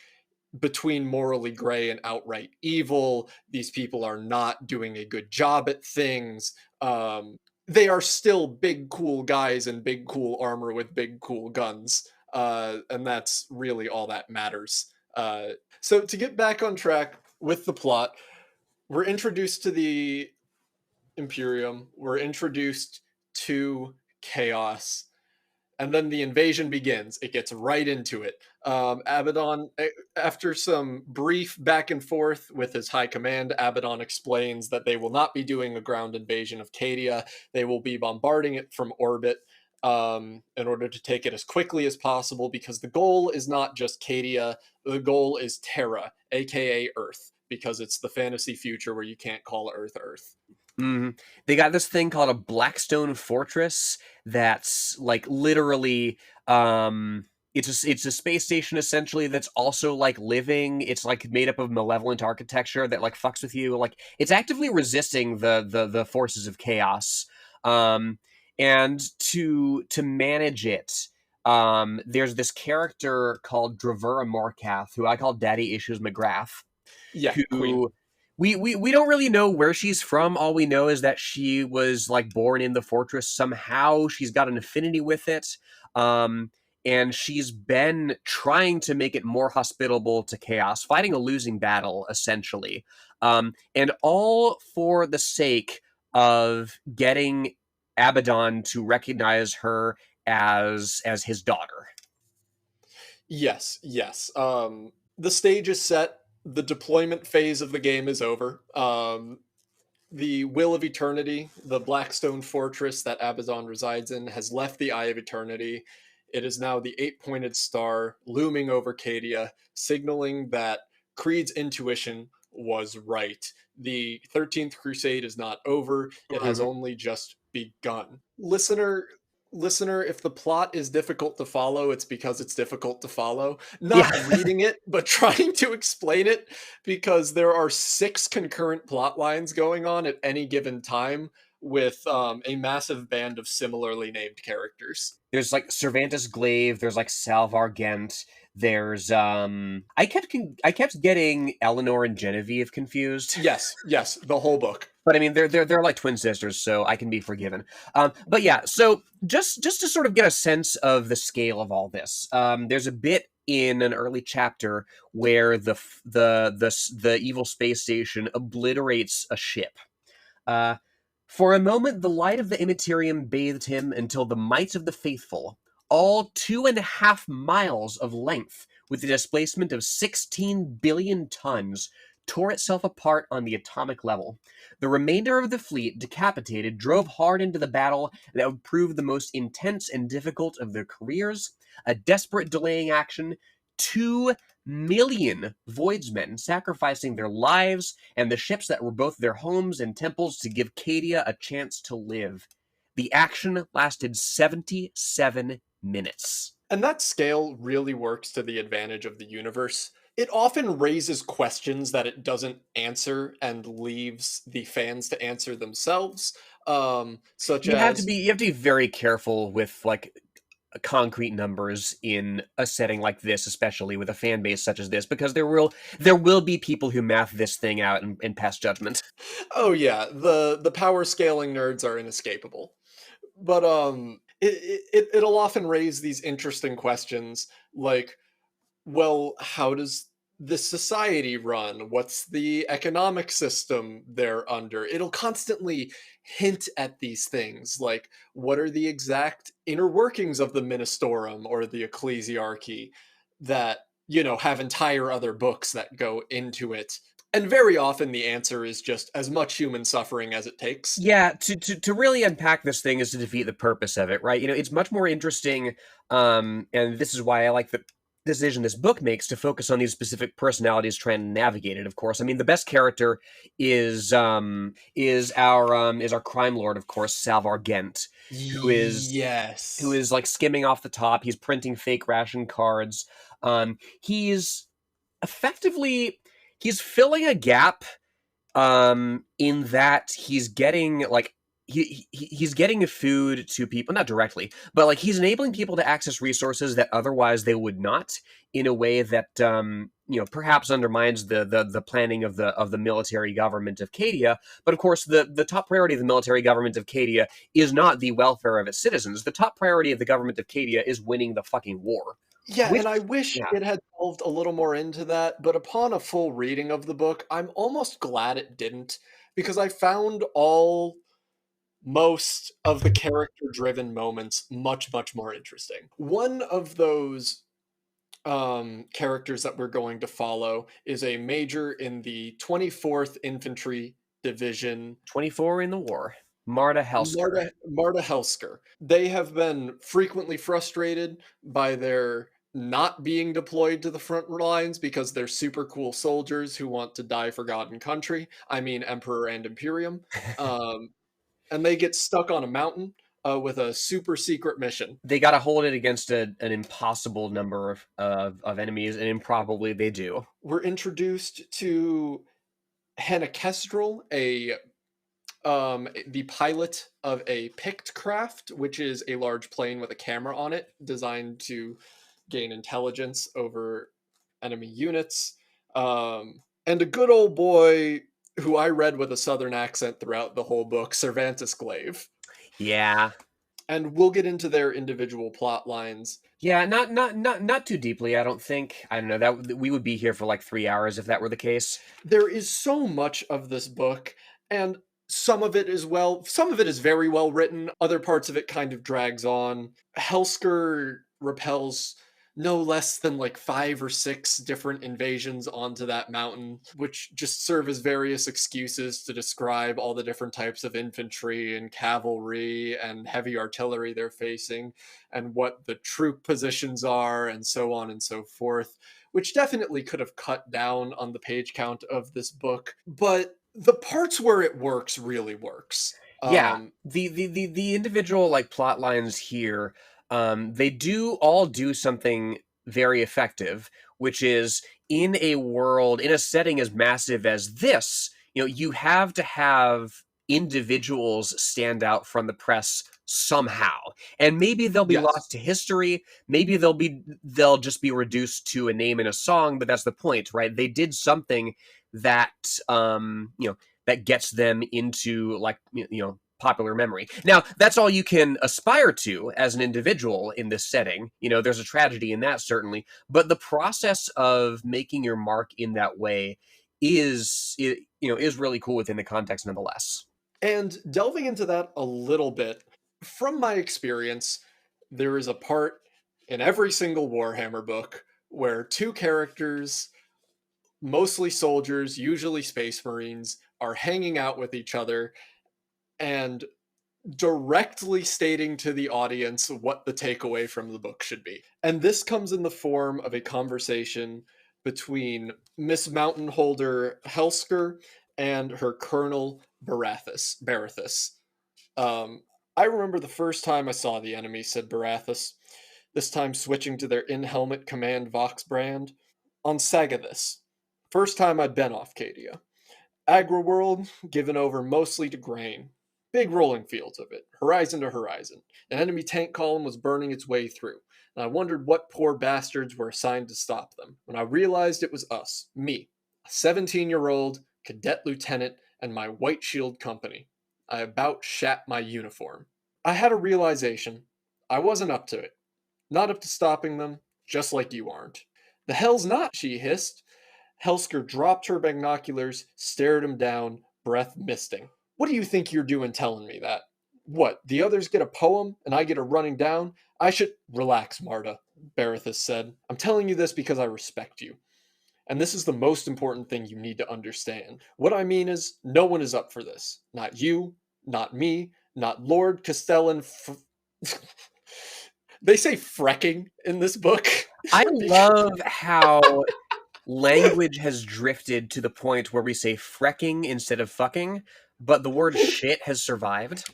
between morally gray and outright evil. These people are not doing a good job at things. They are still big, cool guys in big, cool armor with big, cool guns. And that's really all that matters. So to get back on track with the plot, we're introduced to the Imperium, we're introduced to chaos, and then the invasion begins. It gets right into it. Abaddon, after some brief back and forth with his high command, Abaddon explains that they will not be doing a ground invasion of Cadia. They will be bombarding it from orbit in order to take it as quickly as possible, because the goal is not just Cadia, the goal is Terra, aka Earth, because it's the fantasy future where you can't call Earth Earth. Mhm. They got this thing called a Blackstone Fortress that's like literally it's a space station essentially that's also like living. It's like made up of malevolent architecture that like fucks with you. Like it's actively resisting the forces of chaos. Um and to manage it, there's this character called Dravura Morcath, who I call Daddy Issues McGrath, Yeah, Queen. who we don't really know where she's from. All we know is that she was like born in the fortress somehow. She's got an affinity with it. And she's been trying to make it more hospitable to chaos, fighting a losing battle, essentially. And all for the sake of getting Abaddon to recognize her as his daughter. Yes, yes. The stage is set. The deployment phase of the game is over. The Will of Eternity, the Blackstone Fortress that Abaddon resides in, has left the Eye of Eternity. It is now the eight-pointed star looming over Cadia, signaling that Creed's intuition was right. The 13th Crusade is not over. It has Mhm. only just begun. Listener, if the plot is difficult to follow, it's because it's difficult to follow. Yeah. Not reading it, but trying to explain it, because there are 6 concurrent plot lines going on at any given time with a massive band of similarly named characters. There's like Cervantes Glaive, there's like Salvar Ghent, there's I kept getting Eleanor and Genevieve confused. Yes, yes, the whole book. But I mean they're like twin sisters, so I can be forgiven. But yeah, so just to sort of get a sense of the scale of all this, there's a bit in an early chapter where the evil space station obliterates a ship. Uh, for a moment, the light of the Immaterium bathed him until the might of the faithful, all 2.5 miles of length, with a displacement of 16 billion tons, tore itself apart on the atomic level. The remainder of the fleet, decapitated, drove hard into the battle that would prove the most intense and difficult of their careers, a desperate delaying action. 2 million Voidsmen sacrificing their lives and the ships that were both their homes and temples to give Cadia a chance to live. The action lasted 77 minutes. And that scale really works to the advantage of the universe. It often raises questions that it doesn't answer and leaves the fans to answer themselves, such as, You have to be very careful with like concrete numbers in a setting like this, especially with a fan base such as this, because there will be people who math this thing out and pass judgment. oh yeah, the power scaling nerds are inescapable. But it'll often raise these interesting questions like, well, how does this society run? What's the economic system they're under? It'll constantly hint at these things, like what are the exact inner workings of the Ministorum or the Ecclesiarchy that, have entire other books that go into it. And very often the answer is just as much human suffering as it takes. Yeah, to really unpack this thing is to defeat the purpose of it, right? You know, it's much more interesting, and this is why I like the decision this book makes to focus on these specific personalities trying to navigate it. Of course, I mean the best character is our crime lord, of course, Salvar Ghent, who is who Yes. is like skimming off the top. He's printing fake ration cards. He's effectively he's filling a gap in that he's getting like he's getting food to people, not directly, but like he's enabling people to access resources that otherwise they would not, in a way that perhaps undermines the planning of the military government of Cadia. But of course, the top priority of the military government of Cadia is not the welfare of its citizens. The top priority of the government of Cadia is winning the fucking war. Yeah, Which, and I wish yeah, it had delved a little more into that, but upon a full reading of the book, I'm almost glad it didn't, because I found most of the character-driven moments much, much more interesting. One of those characters that we're going to follow is a major in the 24th Infantry Division, 24 in the war. Marta Helsker. Marta Helsker. They have been frequently frustrated by their not being deployed to the front lines because they're super cool soldiers who want to die for God and country. I mean, Emperor and Imperium. Um, and they get stuck on a mountain with a super secret mission. They got to hold it against an impossible number of enemies, and improbably they do. We're introduced to Hannah Kestrel, the pilot of a picked craft, which is a large plane with a camera on it, designed to gain intelligence over enemy units. And a good old boy who I read with a southern accent throughout the whole book, Cervantes Glaive. Yeah. And we'll get into their individual plot lines. Yeah, not too deeply, I don't think. I don't know, that we would be here for like 3 hours if that were the case. There is so much of this book, and some of it is very well written, other parts of it kind of drags on. Helsker repels no less than like 5 or 6 different invasions onto that mountain, which just serve as various excuses to describe all the different types of infantry and cavalry and heavy artillery they're facing, and what the troop positions are, and so on and so forth, which definitely could have cut down on the page count of this book, but the parts where it works really works. Yeah, the individual like plot lines here, they do something very effective, which is in a world, in a setting as massive as this, you have to have individuals stand out from the press somehow. And maybe they'll be Yes. lost to history, maybe they'll just be reduced to a name in a song, but that's the point, right? They did something that that gets them into like popular memory. Now, that's all you can aspire to as an individual in this setting. There's a tragedy in that, certainly, but the process of making your mark in that way is really cool within the context nonetheless. And delving into that a little bit, from my experience, there is a part in every single Warhammer book where two characters, mostly soldiers, usually space marines, are hanging out with each other and directly stating to the audience what the takeaway from the book should be. And this comes in the form of a conversation between Miss Mountain Holder Helsker and her Colonel Barathas. Um, I remember the first time I saw the enemy, said Barathas, this time switching to their in-helmet command Vox brand, on Sagathis. First time I'd been off Cadia. Agri-world given over mostly to grain. Big rolling fields of it, horizon to horizon. An enemy tank column was burning its way through, and I wondered what poor bastards were assigned to stop them, when I realized it was us, me, a 17-year-old cadet lieutenant, and my White Shield company. I about shat my uniform. I had a realization. I wasn't up to it. Not up to stopping them, just like you aren't. The hell's not, she hissed. Helsker dropped her binoculars, stared him down, breath misting. What do you think you're doing telling me that? What, the others get a poem and I get a running down? I should. Relax, Marta, Barathas said. I'm telling you this because I respect you. And this is the most important thing you need to understand. What I mean is, no one is up for this. Not you, not me, not Lord Castellan. They say frecking in this book. I love how language has drifted to the point where we say frecking instead of fucking, but the word shit has survived.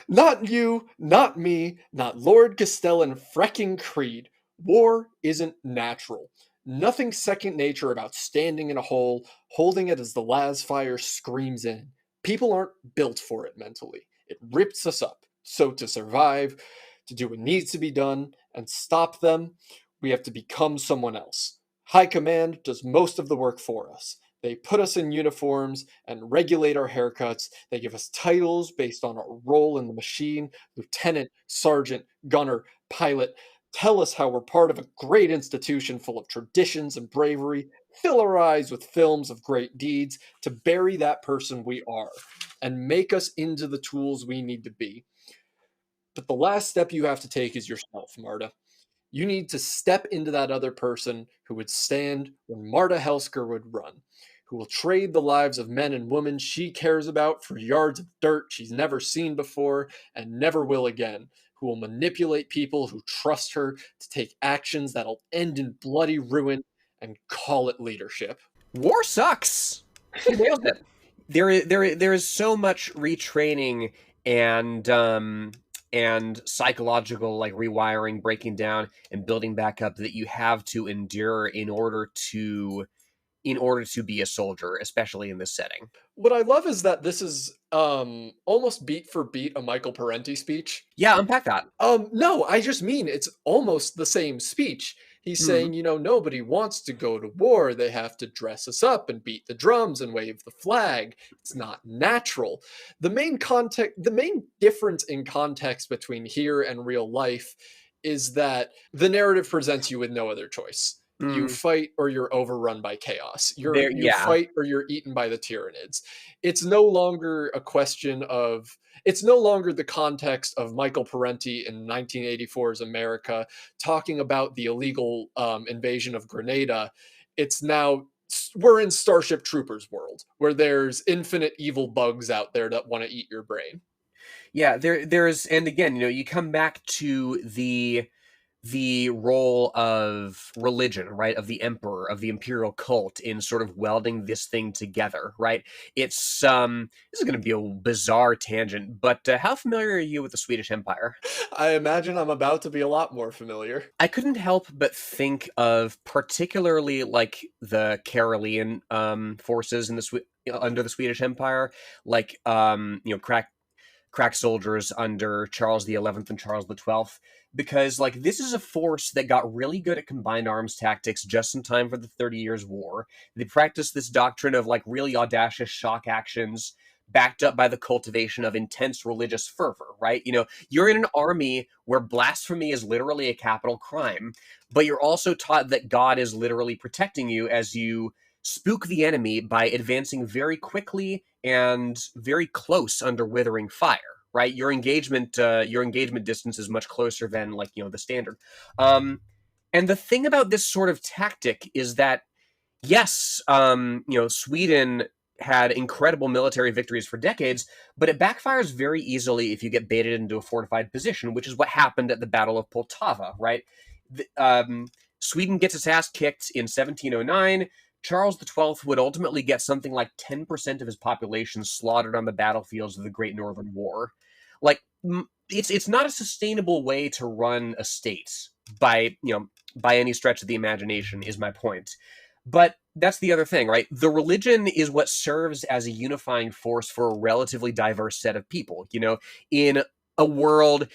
Not you, not me, not Lord Castellan frecking Creed. War isn't natural. Nothing second nature about standing in a hole, holding it as the las fire screams in. People aren't built for it mentally. It rips us up. So to survive, to do what needs to be done, and stop them, we have to become someone else. High Command does most of the work for us. They put us in uniforms and regulate our haircuts. They give us titles based on our role in the machine: lieutenant, sergeant, gunner, pilot. Tell us how we're part of a great institution full of traditions and bravery. Fill our eyes with films of great deeds to bury that person we are and make us into the tools we need to be. But the last step you have to take is yourself, Marta. You need to step into that other person who would stand when Marta Helsker would run, who will trade the lives of men and women she cares about for yards of dirt she's never seen before and never will again, who will manipulate people who trust her to take actions that'll end in bloody ruin and call it leadership. War sucks. She nails it. There is so much retraining and psychological like rewiring, breaking down, and building back up that you have to endure in order to be a soldier, especially in this setting. What I love is that this is almost beat for beat a Michael Parenti speech. Yeah, unpack that. No, I just mean it's almost the same speech. He's saying, nobody wants to go to war. They have to dress us up and beat the drums and wave the flag. It's not natural. The main difference in context between here and real life is that the narrative presents you with no other choice. You fight or you're overrun by chaos. You fight or you're eaten by the Tyranids. It's no longer a question of, it's no longer the context of Michael Parenti in 1984's America talking about the illegal invasion of Grenada. It's now, we're in Starship Troopers world where there's infinite evil bugs out there that want to eat your brain. Yeah, there's, and again, you come back to the role of religion, right, of the emperor, of the imperial cult in sort of welding this thing together, right? It's this is going to be a bizarre tangent, but how familiar are you with the Swedish Empire? I imagine I'm about to be a lot more familiar. I couldn't help but think of particularly like the Karelian forces in the under the Swedish Empire, like crack soldiers under Charles the 11th and Charles the 12th, because like this is a force that got really good at combined arms tactics just in time for the 30 Years' War. They practiced this doctrine of like really audacious shock actions backed up by the cultivation of intense religious fervor, right? You're in an army where blasphemy is literally a capital crime, but you're also taught that God is literally protecting you as you spook the enemy by advancing very quickly and very close under withering fire, right? Your engagement distance is much closer than like, the standard. And the thing about this sort of tactic is that, yes, Sweden had incredible military victories for decades, but it backfires very easily if you get baited into a fortified position, which is what happened at the Battle of Poltava, right? Sweden gets its ass kicked in 1709. Charles XII would ultimately get something like 10% of his population slaughtered on the battlefields of the Great Northern War. Like, it's not a sustainable way to run a state by any stretch of the imagination, is my point. But that's the other thing, right? The religion is what serves as a unifying force for a relatively diverse set of people. In a world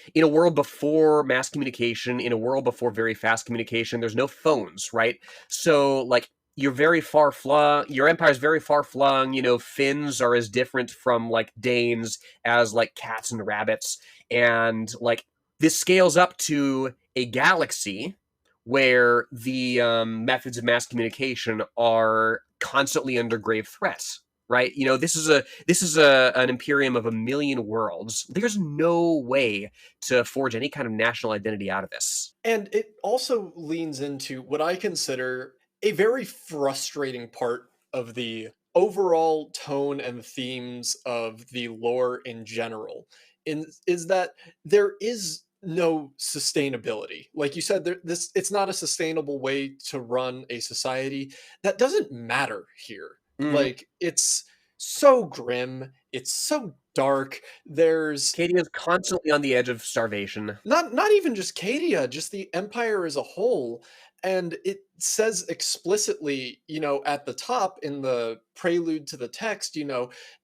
before mass communication, in a world before very fast communication, there's no phones, right? So like you're very far flung, your empire's very far flung, Finns are as different from like Danes as like cats and rabbits. And like this scales up to a galaxy where the methods of mass communication are constantly under grave threat, right? This is an imperium of 1 million worlds. There's no way to forge any kind of national identity out of this. And it also leans into what I consider a very frustrating part of the overall tone and themes of the lore in general, is that there is no sustainability. Like you said, it's not a sustainable way to run a society. That doesn't matter here. Like, it's so grim, it's so dark. Cadia is constantly on the edge of starvation. Not even just Cadia, just the empire as a whole. And it says explicitly, at the top in the prelude to the text,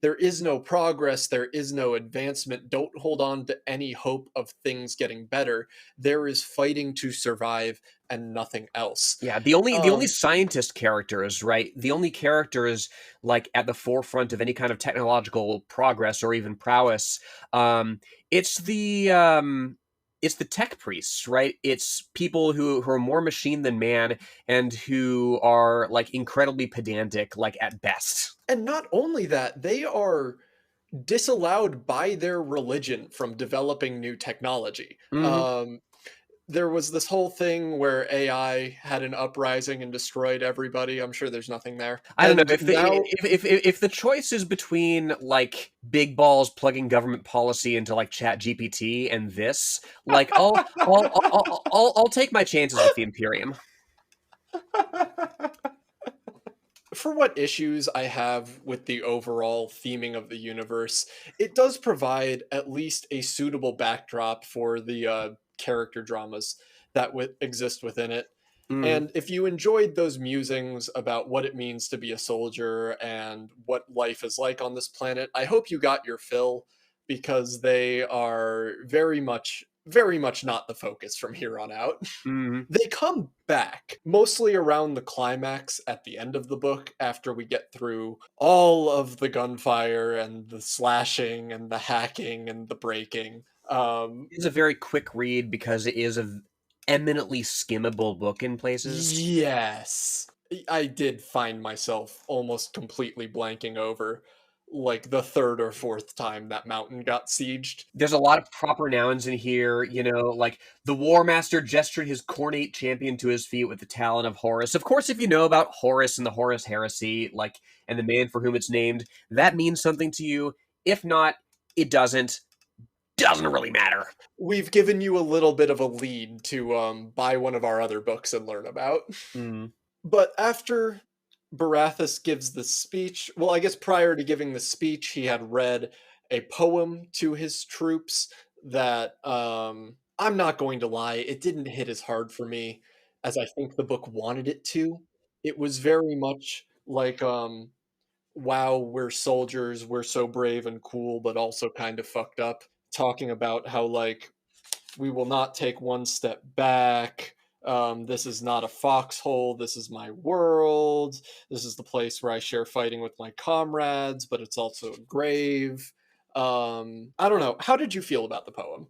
there is no progress, there is no advancement. Don't hold on to any hope of things getting better. There is fighting to survive and nothing else. Yeah, the only Um, scientist characters, right? The only characters like at the forefront of any kind of technological progress or even prowess. Um, it's the it's the tech priests, right? It's people who are more machine than man and who are like incredibly pedantic, like at best. and not only that, they are disallowed by their religion from developing new technology. Hmm. There was this whole thing where AI had an uprising and destroyed everybody. I'm sure there's nothing there. I don't know And now if the choice is between like big balls plugging government policy into like Chat GPT and this, like I'll take my chances with the Imperium. for what issues I have with the overall theming of the universe, it does provide at least a suitable backdrop for the character dramas that exist within it. Mm. And if you enjoyed those musings about what it means to be a soldier and what life is like on this planet, I hope you got your fill, because they are very much not the focus from here on out. Mm. They come back mostly around the climax at the end of the book, after we get through all of the gunfire and the slashing and the hacking and the breaking. It's a very quick read because it is a eminently skimmable book in places. Yes. I did find myself almost completely blanking over like the third or fourth time that mountain got sieged. There's a lot of proper nouns in here, like the War Master gestured his cornate champion to his feet with the talon of Horus. Of course, if you know about Horus and the Horus heresy, like, and the man for whom it's named, that means something to you. If not, it doesn't. Doesn't really matter. We've given you a little bit of a lead to buy one of our other books and learn about. Mm. But after Baratheon gives the speech, well, I guess prior to giving the speech, he had read a poem to his troops that, I'm not going to lie, it didn't hit as hard for me as I think the book wanted it to. It was very much like, wow, we're soldiers, we're so brave and cool, but also kind of fucked up. Talking about how, like, we will not take one step back. This is not a foxhole. This is my world. This is the place where I share fighting with my comrades, but it's also a grave. I don't know. How did you feel about the poem?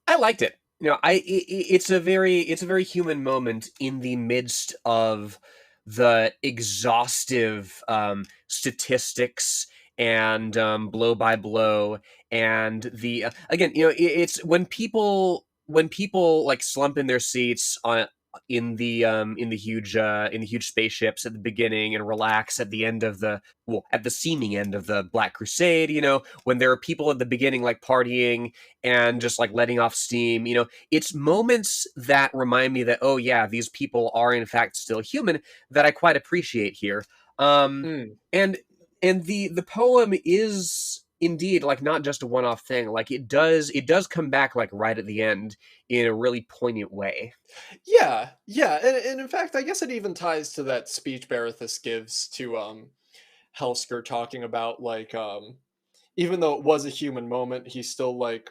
I liked it. It's a very human moment in the midst of the exhaustive statistics and blow by blow, and the again, it's when people like slump in their seats on in the huge spaceships at the beginning and relax at the end of the well at the seeming end of the Black Crusade, when there are people at the beginning like partying and just like letting off steam, it's moments that remind me that, oh yeah, these people are in fact still human, that I quite appreciate here. um Mm. and the poem is indeed like not just a one-off thing. Like it does come back like right at the end in a really poignant way. Yeah, yeah, and in fact, I guess it even ties to that speech Baratheon gives to Helsker, talking about like, even though it was a human moment, he's still like,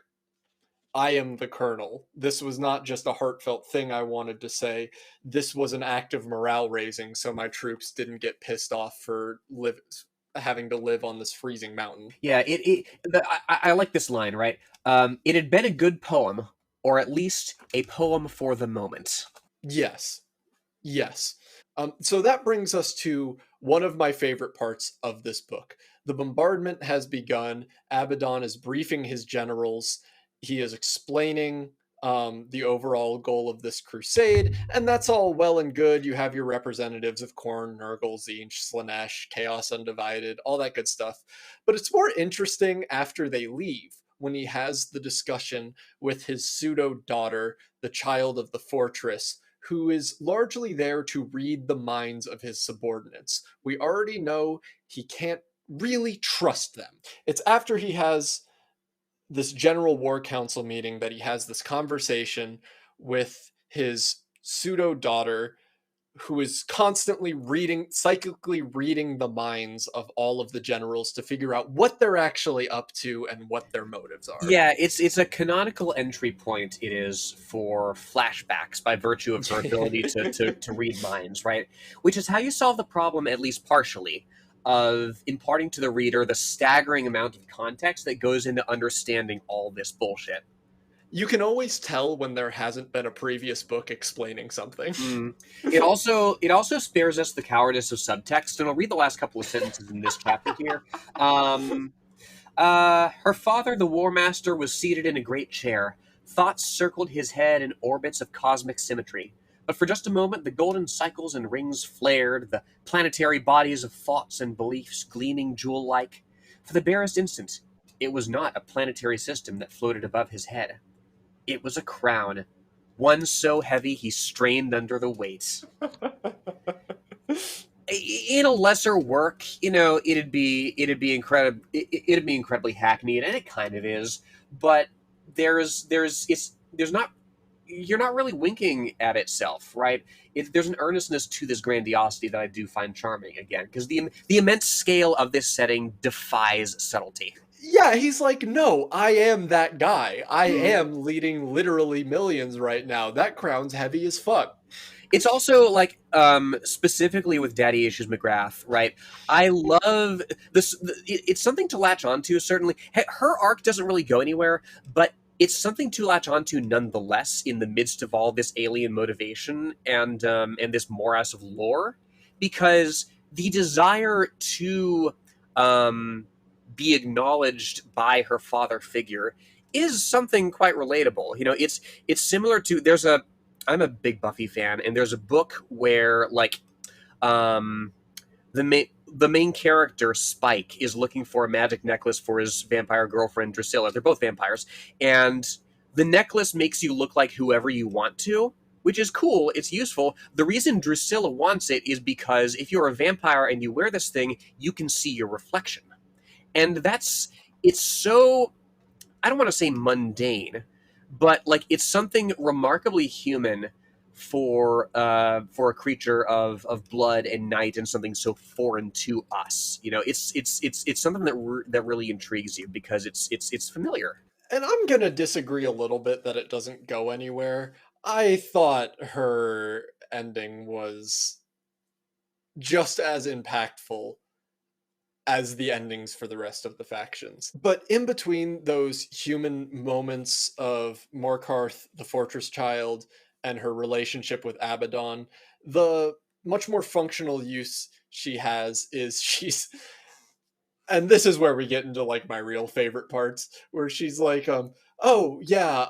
I am the colonel. This was not just a heartfelt thing I wanted to say. This was an act of morale raising, so my troops didn't get pissed off for having to live on this freezing mountain. Yeah, I like this line, right? It had been a good poem, or at least a poem for the moment. Yes, yes. So that brings us to one of my favorite parts of this book. The bombardment has begun. Abaddon is briefing his generals. He is explaining the overall goal of this crusade, and that's all well and good. You have your representatives of Khorne, Nurgle, Tzeentch, Slaanesh, Chaos Undivided, all that good stuff. But it's more interesting after they leave, when he has the discussion with his pseudo daughter, the child of the fortress, who is largely there to read the minds of his subordinates. We already know he can't really trust them. It's after he has this general war council meeting that he has this conversation with his pseudo daughter, who is constantly psychically reading the minds of all of the generals to figure out what they're actually up to and what their motives are. Yeah, it's a canonical entry point. It is for flashbacks by virtue of her ability to read minds, right? Which is how you solve the problem, at least partially, of imparting to the reader the staggering amount of context that goes into understanding all this bullshit. You can always tell when there hasn't been a previous book explaining something. It also spares us the cowardice of subtext, and I'll read the last couple of sentences in this chapter here. Her father, the War Master, was seated in a great chair. Thoughts circled his head in orbits of cosmic symmetry. But for just a moment, the golden cycles and rings flared, the planetary bodies of thoughts and beliefs gleaming jewel-like. For the barest instant, it was not a planetary system that floated above his head. It was a crown, one so heavy he strained under the weight. In a lesser work, it'd be incredibly hackneyed, and it kind of is. But you're not really winking at itself, right? There's an earnestness to this grandiosity that I do find charming, again, because the immense scale of this setting defies subtlety. Yeah, he's like, no, I am that guy. I am leading literally millions right now. That crown's heavy as fuck. It's also like, specifically with Daddy Issues McGrath, right? I love this. It's something to latch onto, certainly. Her arc doesn't really go anywhere, but it's something to latch onto nonetheless in the midst of all this alien motivation and this morass of lore, because the desire to be acknowledged by her father figure is something quite relatable. It's similar to I'm a big Buffy fan, and there's a book where the main character, Spike, is looking for a magic necklace for his vampire girlfriend, Drusilla. They're both vampires. And the necklace makes you look like whoever you want to, which is cool. It's useful. The reason Drusilla wants it is because if you're a vampire and you wear this thing, you can see your reflection. And it's so, I don't want to say mundane, but it's something remarkably human for a creature of blood and night, and something so foreign to us. It's something that really intrigues you because it's familiar. And I'm gonna disagree a little bit that it doesn't go anywhere. I thought her ending was just as impactful as the endings for the rest of the factions. But in between those human moments of Morkarth, the Fortress Child, and her relationship with Abaddon, the much more functional use she has is and this is where we get into my real favorite parts, where she's like, oh yeah,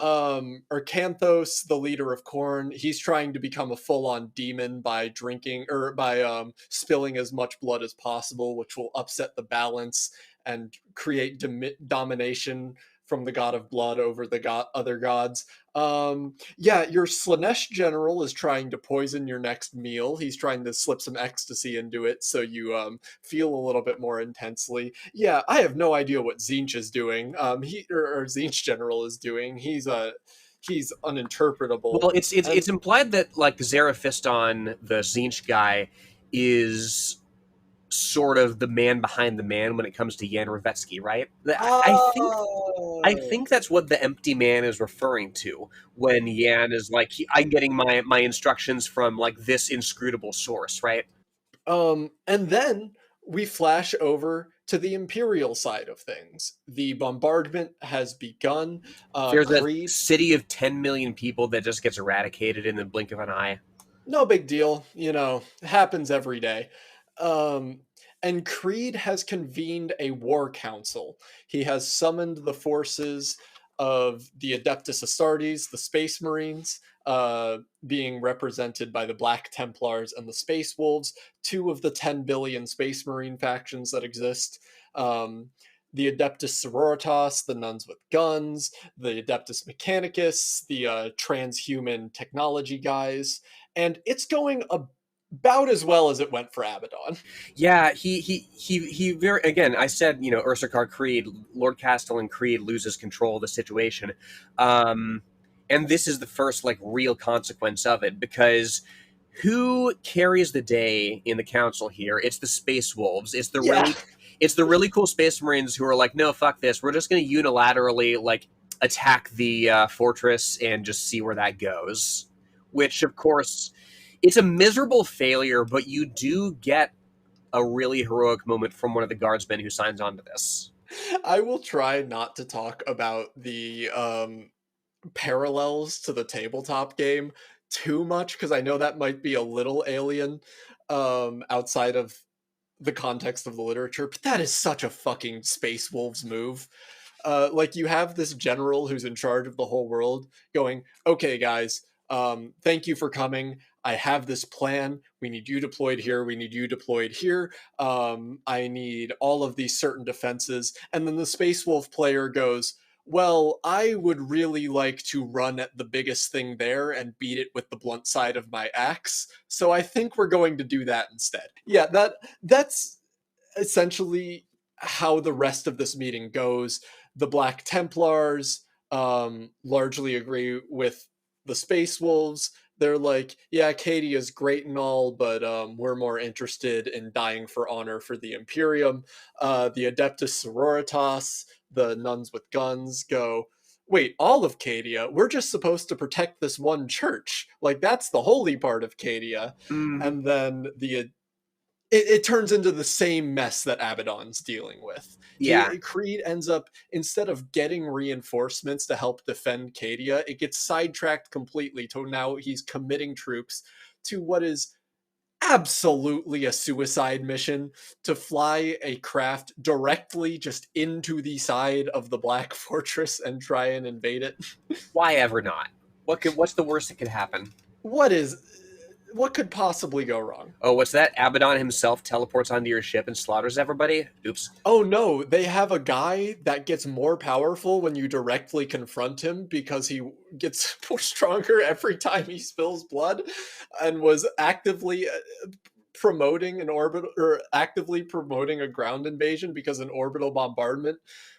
Ercanthos, the leader of Khorne, he's trying to become a full-on demon by drinking or by spilling as much blood as possible, which will upset the balance and create domination from the god of blood over the other gods. Yeah, your Slanesh general is trying to poison your next meal. He's trying to slip some ecstasy into it so you feel a little bit more intensely. Yeah, I have no idea what Tzeentch is doing. Or Tzeentch general is doing. He's uninterpretable. Well, it's implied that Zarafiston, the Tzeentch guy, is sort of the man behind the man when it comes to Jan Revetsky, right? I think that's what the empty man is referring to when Jan is like, I'm getting my instructions from this inscrutable source, right? And then we flash over to the Imperial side of things. The bombardment has begun. There's a city of 10 million people that just gets eradicated in the blink of an eye. No big deal. Happens every day. And Creed has convened a war council. He has summoned the forces of the Adeptus Astartes, the Space Marines, being represented by the Black Templars and the Space Wolves, two of the 10 billion Space Marine factions that exist. The Adeptus Sororitas, the nuns with guns, the Adeptus Mechanicus, the transhuman technology guys, and it's going about as well as it went for Abaddon. Yeah, he very, again, I said, Ursarkar Creed, Lord Castellan Creed loses control of the situation. And this is the first real consequence of it, because who carries the day in the council here? It's the Space Wolves. It's the Yeah. really cool Space Marines who are like, no, fuck this. We're just going to unilaterally like attack the fortress and just see where that goes. Which, of course, it's a miserable failure, but you do get a really heroic moment from one of the guardsmen who signs on to this. I will try not to talk about the parallels to the tabletop game too much because I know that might be a little alien outside of the context of the literature, but that is such a fucking Space Wolves move. Like you have this general who's in charge of the whole world going, okay, guys, thank you for coming. I have this plan. We need you deployed here. We need you deployed here. I need all of these certain defenses. And then the Space Wolf player goes, well, I would really like to run at the biggest thing there and beat it with the blunt side of my axe. So I think we're going to do that instead. Yeah, that's essentially how the rest of this meeting goes. The Black Templars largely agree with the Space Wolves. They're like, yeah, Cadia is great and all, but we're more interested in dying for honor for the Imperium. The Adeptus Sororitas, the nuns with guns, go, wait, all of Cadia? We're just supposed to protect this one church. Like, that's the holy part of Cadia. And then it turns into the same mess that Abaddon's dealing with. Yeah. Creed ends up, instead of getting reinforcements to help defend Cadia, it gets sidetracked completely to now he's committing troops to what is absolutely a suicide mission to fly a craft directly just into the side of the Black Fortress and try and invade it. Why ever not? What's the worst that could happen? What could possibly go wrong? Oh, what's that? Abaddon himself teleports onto your ship and slaughters everybody? Oops. Oh no, they have a guy that gets more powerful when you directly confront him because he gets more stronger every time he spills blood and was actively promoting an orbital or actively promoting a ground invasion because an orbital bombardment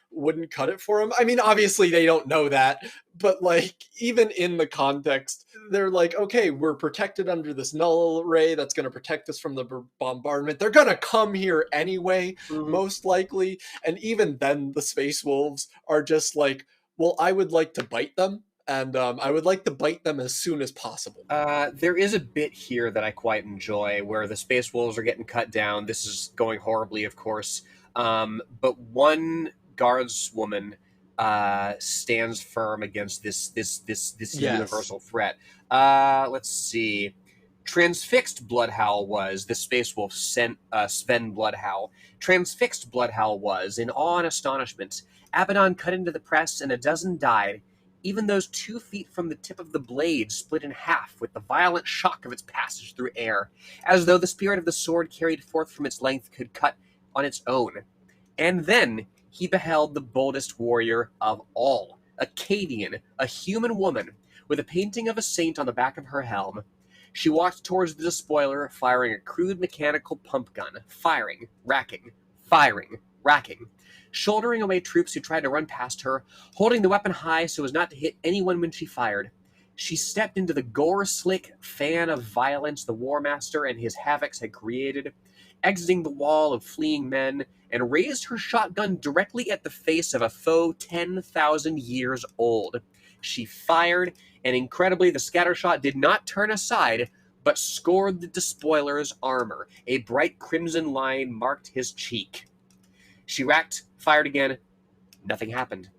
wouldn't cut it for him. I mean, obviously they don't know that, but like even in the context, they're like, okay, we're protected under this null array that's going to protect us from the bombardment. They're going to come here anyway, most likely. And even then, the Space Wolves are just like, well, I would like to bite them. And I would like to bite them as soon as possible. There is a bit here that I quite enjoy where the Space Wolves are getting cut down. This is going horribly, of course. But one guardswoman stands firm against this yes. Universal threat. Let's see. Transfixed Bloodhowl was the Space Wolf Sven Bloodhowl. Transfixed Bloodhowl was, in awe and astonishment, Abaddon cut into the press and a dozen died. Even those 2 feet from the tip of the blade split in half with the violent shock of its passage through air, as though the spirit of the sword carried forth from its length could cut on its own. And then he beheld the boldest warrior of all, a Cadian, a human woman, with a painting of a saint on the back of her helm. She walked towards the despoiler, firing a crude mechanical pump gun, firing, racking, shouldering away troops who tried to run past her, holding the weapon high so as not to hit anyone when she fired. She stepped into the gore-slick fan of violence the War Master and his havocs had created, exiting the wall of fleeing men, and raised her shotgun directly at the face of a foe 10,000 years old. She fired, and incredibly, the scattershot did not turn aside, but scored the despoiler's armor. A bright crimson line marked his cheek. She racked, fired again. Nothing happened.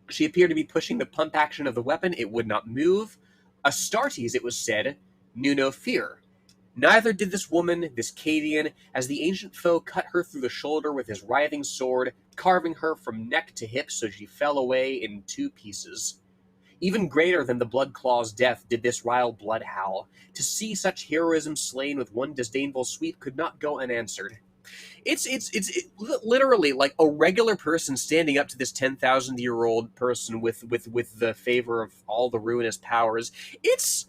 She appeared to be pushing the pump action of the weapon. It would not move. Astartes, it was said, knew no fear. Neither did this woman, this Cadian, as the ancient foe cut her through the shoulder with his writhing sword, carving her from neck to hip so she fell away in 2 pieces. Even greater than the Bloodclaw's death did this rile Bloodhowl. To see such heroism slain with one disdainful sweep could not go unanswered. It's literally like a regular person standing up to this 10,000-year-old person with the favor of all the ruinous powers. It's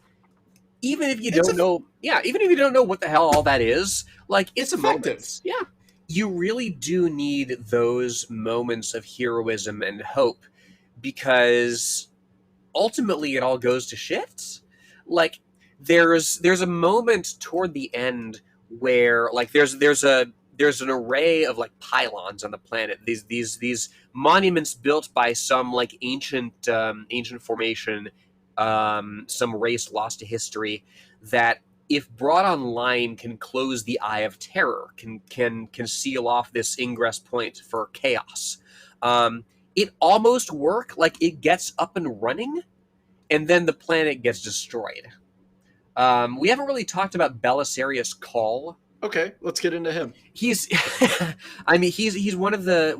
even if you don't know what the hell all that is, like it's effective. Yeah, you really do need those moments of heroism and hope because ultimately it all goes to shit. Like there's a moment toward the end where like there's an array of like pylons on the planet. These monuments built by some like ancient formation, some race lost to history that, if brought online, can close the Eye of Terror, can seal off this ingress point for chaos. It almost work, like it gets up and running, and then the planet gets destroyed. We haven't really talked about Belisarius Call. Okay, let's get into him. He's, I mean, he's one of the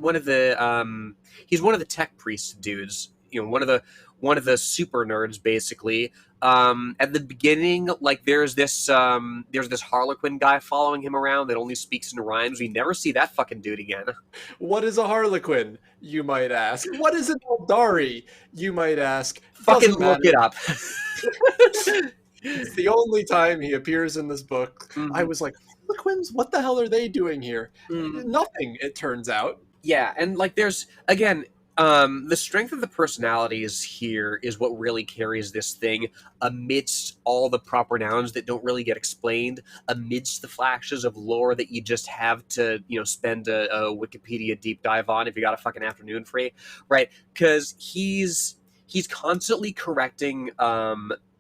he's one of the tech priest dudes. You know, one of the super nerds, basically. At the beginning, like there's this Harlequin guy following him around that only speaks in rhymes. We never see that fucking dude again. What is a Harlequin, you might ask? What is an Eldari, you might ask? Fucking Doesn't look matter. it up. It's the only time he appears in this book. I Mhm. was like, Harlequins? What the hell are they doing here? Mm. Nothing, it turns out. Yeah, and like there's again, the strength of the personalities here is what really carries this thing amidst all the proper nouns that don't really get explained, amidst the flashes of lore that you just have to, you know, spend a Wikipedia deep dive on if you got a fucking afternoon free, right? Because he's constantly correcting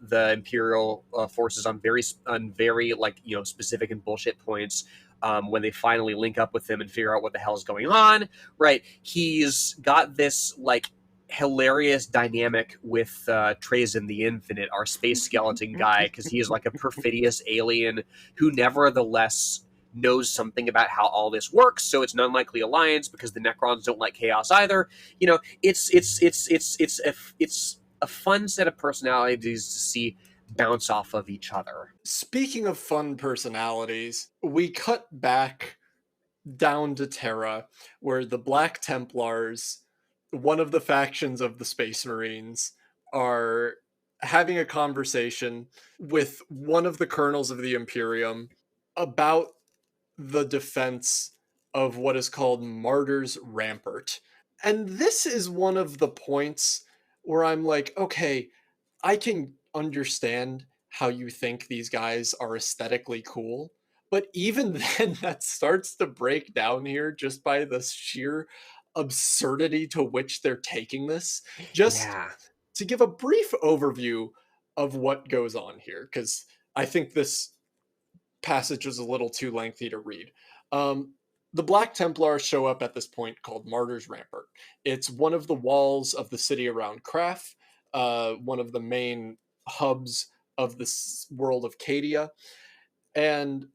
the Imperial forces on very like, you know, specific and bullshit points. When they finally link up with him and figure out what the hell is going on, right? He's got this like hilarious dynamic with Trazen the Infinite, our space skeleton guy, because he is like a perfidious alien who nevertheless knows something about how all this works. So it's an unlikely alliance because the Necrons don't like chaos either. You know, it's a fun set of personalities to see bounce off of each other. Speaking of fun personalities, we cut back down to Terra, where the Black Templars, one of the factions of the Space Marines, are having a conversation with one of the colonels of the Imperium about the defense of what is called Martyr's Rampart. And this is one of the points where I'm like, okay, I can understand how you think these guys are aesthetically cool, but even then, that starts to break down here just by the sheer absurdity to which they're taking this. Just Yeah. to give a brief overview of what goes on here, because I think this passage is a little too lengthy to read. Um, the Black Templars show up at this point called Martyr's Rampart. It's one of the walls of the city around Craft, one of the main hubs of this world of Cadia, and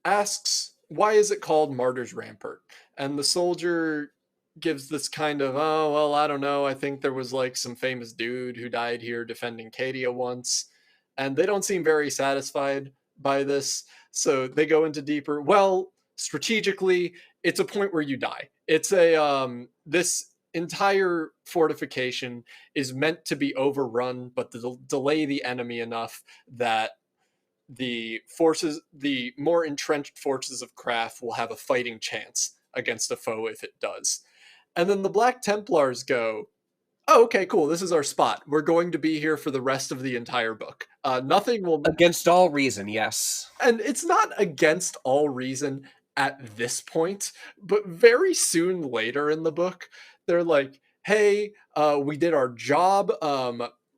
asks, why is it called Martyr's Rampart? And the soldier gives this kind of, oh, well, I don't know. I think there was like some famous dude who died here defending Cadia once. And they don't seem very satisfied by this. So they go into deeper. Well, strategically, it's a point where you die. It's this entire fortification is meant to be overrun, but to delay the enemy enough that the more entrenched forces of Craft will have a fighting chance against a foe if it does. And then the Black Templars go, oh, okay, cool. This is our spot. We're going to be here for the rest of the entire book. Nothing will. Against all reason, yes. And it's not against all reason at this point, but very soon later in the book, they're like, hey, we did our job.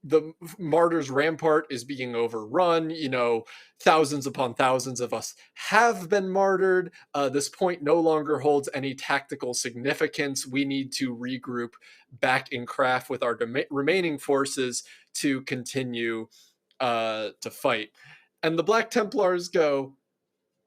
The Martyr's Rampart is being overrun. You know, thousands upon thousands of us have been martyred. This point no longer holds any tactical significance. We need to regroup back in Craft with our remaining forces to continue to fight. And the Black Templars go,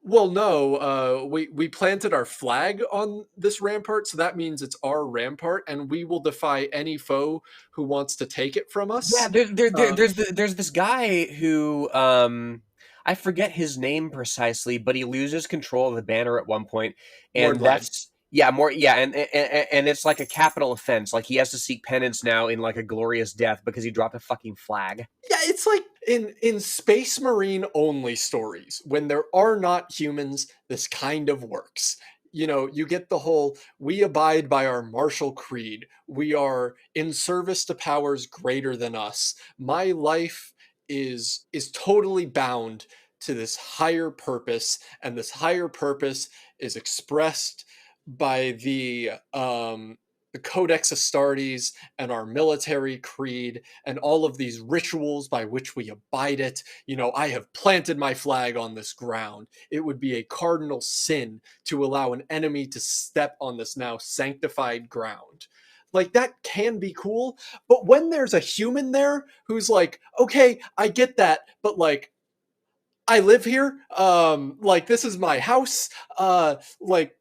well, no, we planted our flag on this rampart, so that means it's our rampart, and we will defy any foe who wants to take it from us. Yeah, there's this guy who I forget his name precisely, but he loses control of the banner at one point, and Mordlad. that's and it's like a capital offense. Like he has to seek penance now in like a glorious death because he dropped a fucking flag. Yeah, it's like in Space Marine only stories, when there are not humans, this kind of works. You know, you get the whole, we abide by our martial creed. We are in service to powers greater than us. My life is totally bound to this higher purpose, and this higher purpose is expressed by the Codex Astartes and our military creed and all of these rituals by which we abide it. You know, I have planted my flag on this ground. It would be a cardinal sin to allow an enemy to step on this now sanctified ground. Like, that can be cool, but when there's a human there who's like, okay, I get that, but like, I live here, like, this is my house, like,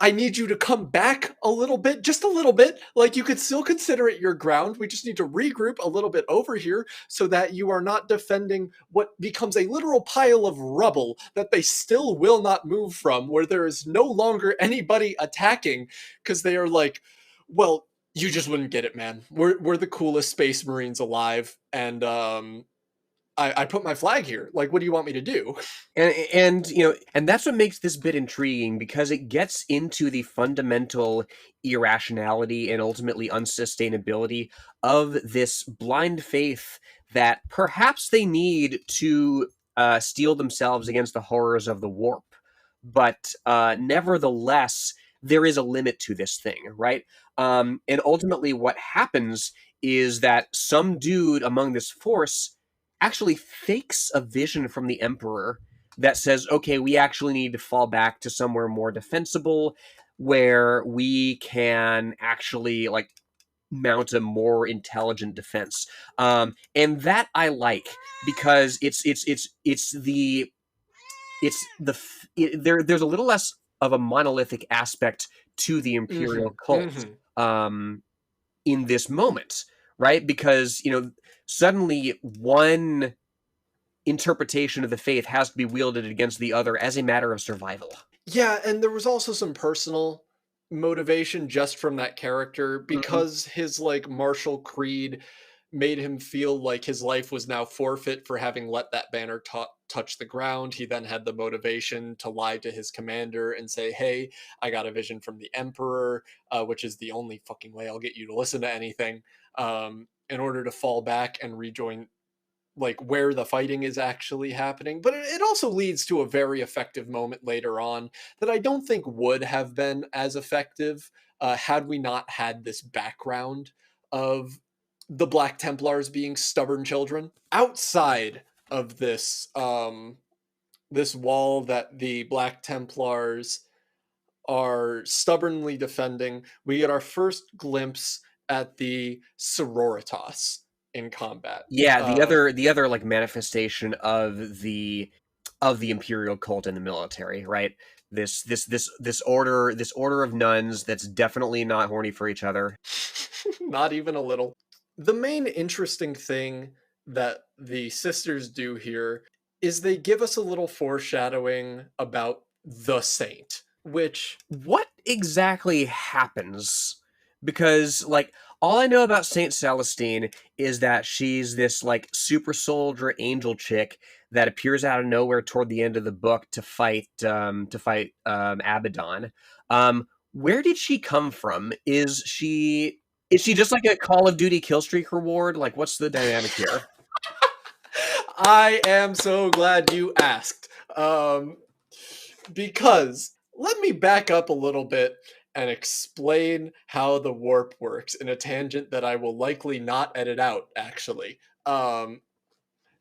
I need you to come back a little bit, just a little bit. Like, you could still consider it your ground. We just need to regroup a little bit over here so that you are not defending what becomes a literal pile of rubble that they still will not move from, where there is no longer anybody attacking because they are like, well, you just wouldn't get it, man. We're the coolest space marines alive, and I put my flag here. Like, what do you want me to do? And you know, and that's what makes this bit intriguing, because it gets into the fundamental irrationality and ultimately unsustainability of this blind faith that perhaps they need to steel themselves against the horrors of the warp, but nevertheless there is a limit to this thing, right? And ultimately what happens is that some dude among this force actually fakes a vision from the Emperor that says, okay, we actually need to fall back to somewhere more defensible, where we can actually like mount a more intelligent defense. And that I like, because there's a little less of a monolithic aspect to the Imperial cult in this moment, right? Because, you know, suddenly one interpretation of the faith has to be wielded against the other as a matter of survival. Yeah, and there was also some personal motivation just from that character, because his like martial creed made him feel like his life was now forfeit for having let that banner touch the ground. He then had the motivation to lie to his commander and say, hey, I got a vision from the Emperor, which is the only fucking way I'll get you to listen to anything, in order to fall back and rejoin like where the fighting is actually happening. But it also leads to a very effective moment later on that I don't think would have been as effective had we not had this background of the Black Templars being stubborn children. Outside of this wall that the Black Templars are stubbornly defending, we get our first glimpse at the Sororitas in combat. Yeah, the other like manifestation of the Imperial cult in the military, right? This order of nuns that's definitely not horny for each other. Not even a little. The main interesting thing that the sisters do here is they give us a little foreshadowing about the saint, which What exactly happens? Because like all I know about Saint Celestine is that she's this like super soldier angel chick that appears out of nowhere toward the end of the book to fight Abaddon. Where did she come from? Is she just like a Call of Duty killstreak reward? Like, what's the dynamic here? I am so glad you asked. Because let me back up a little bit and explain how the warp works in a tangent that I will likely not edit out, actually.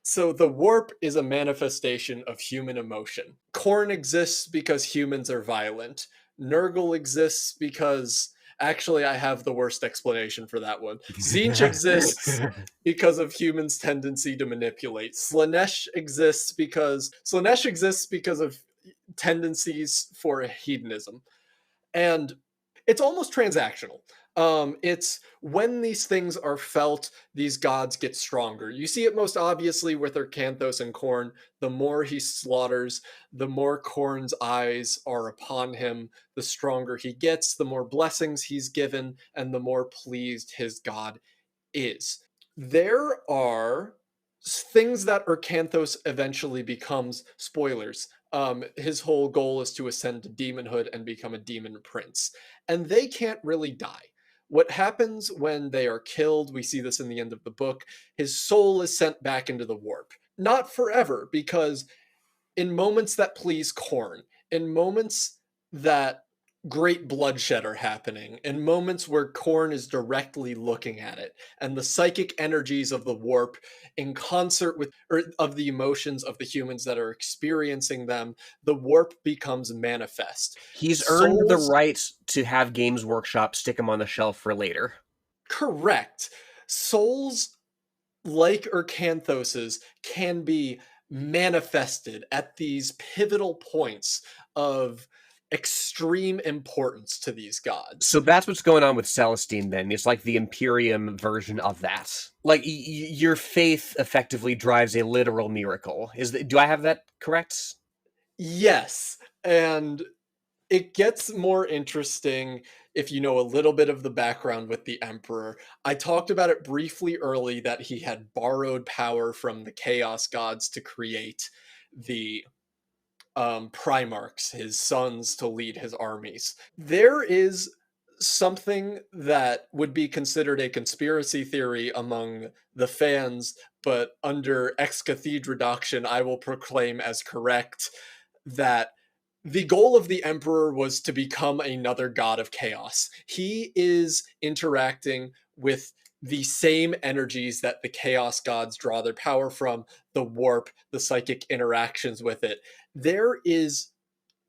So the warp is a manifestation of human emotion. Korn exists because humans are violent. Nurgle exists because actually I have the worst explanation for that one. Tzeentch exists because of humans' tendency to manipulate. Slanesh exists because of tendencies for hedonism. And it's almost transactional. It's when these things are felt, these gods get stronger. You see it most obviously with Arcanthos and Korn. The more he slaughters, the more Korn's eyes are upon him, the stronger he gets, the more blessings he's given, and the more pleased his god is. There are things that Arcanthos eventually becomes. Spoilers. His whole goal is to ascend to demonhood and become a demon prince. And they can't really die. What happens when they are killed, we see this in the end of the book, his soul is sent back into the warp. Not forever, because in moments that please Korn, in moments that great bloodshed are happening, in moments where Korn is directly looking at it, and the psychic energies of the warp, in concert with, or of the emotions of the humans that are experiencing them, the warp becomes manifest. He's earned the Souls, right to have Games Workshop stick him on the shelf for later. correct. Souls like Ercanthoses can be manifested at these pivotal points of extreme importance to these gods. So that's what's going on with Celestine then. It's like the Imperium version of that. Like your faith effectively drives a literal miracle. Do I have that correct? Yes, and it gets more interesting if you know a little bit of the background with the Emperor. I talked about it briefly early that he had borrowed power from the Chaos gods to create the Primarchs, his sons, to lead his armies. There is something that would be considered a conspiracy theory among the fans, but under ex cathedra doction, I will proclaim as correct that the goal of the Emperor was to become another god of chaos. He is interacting with the same energies that the chaos gods draw their power from, the warp, the psychic interactions with it. There is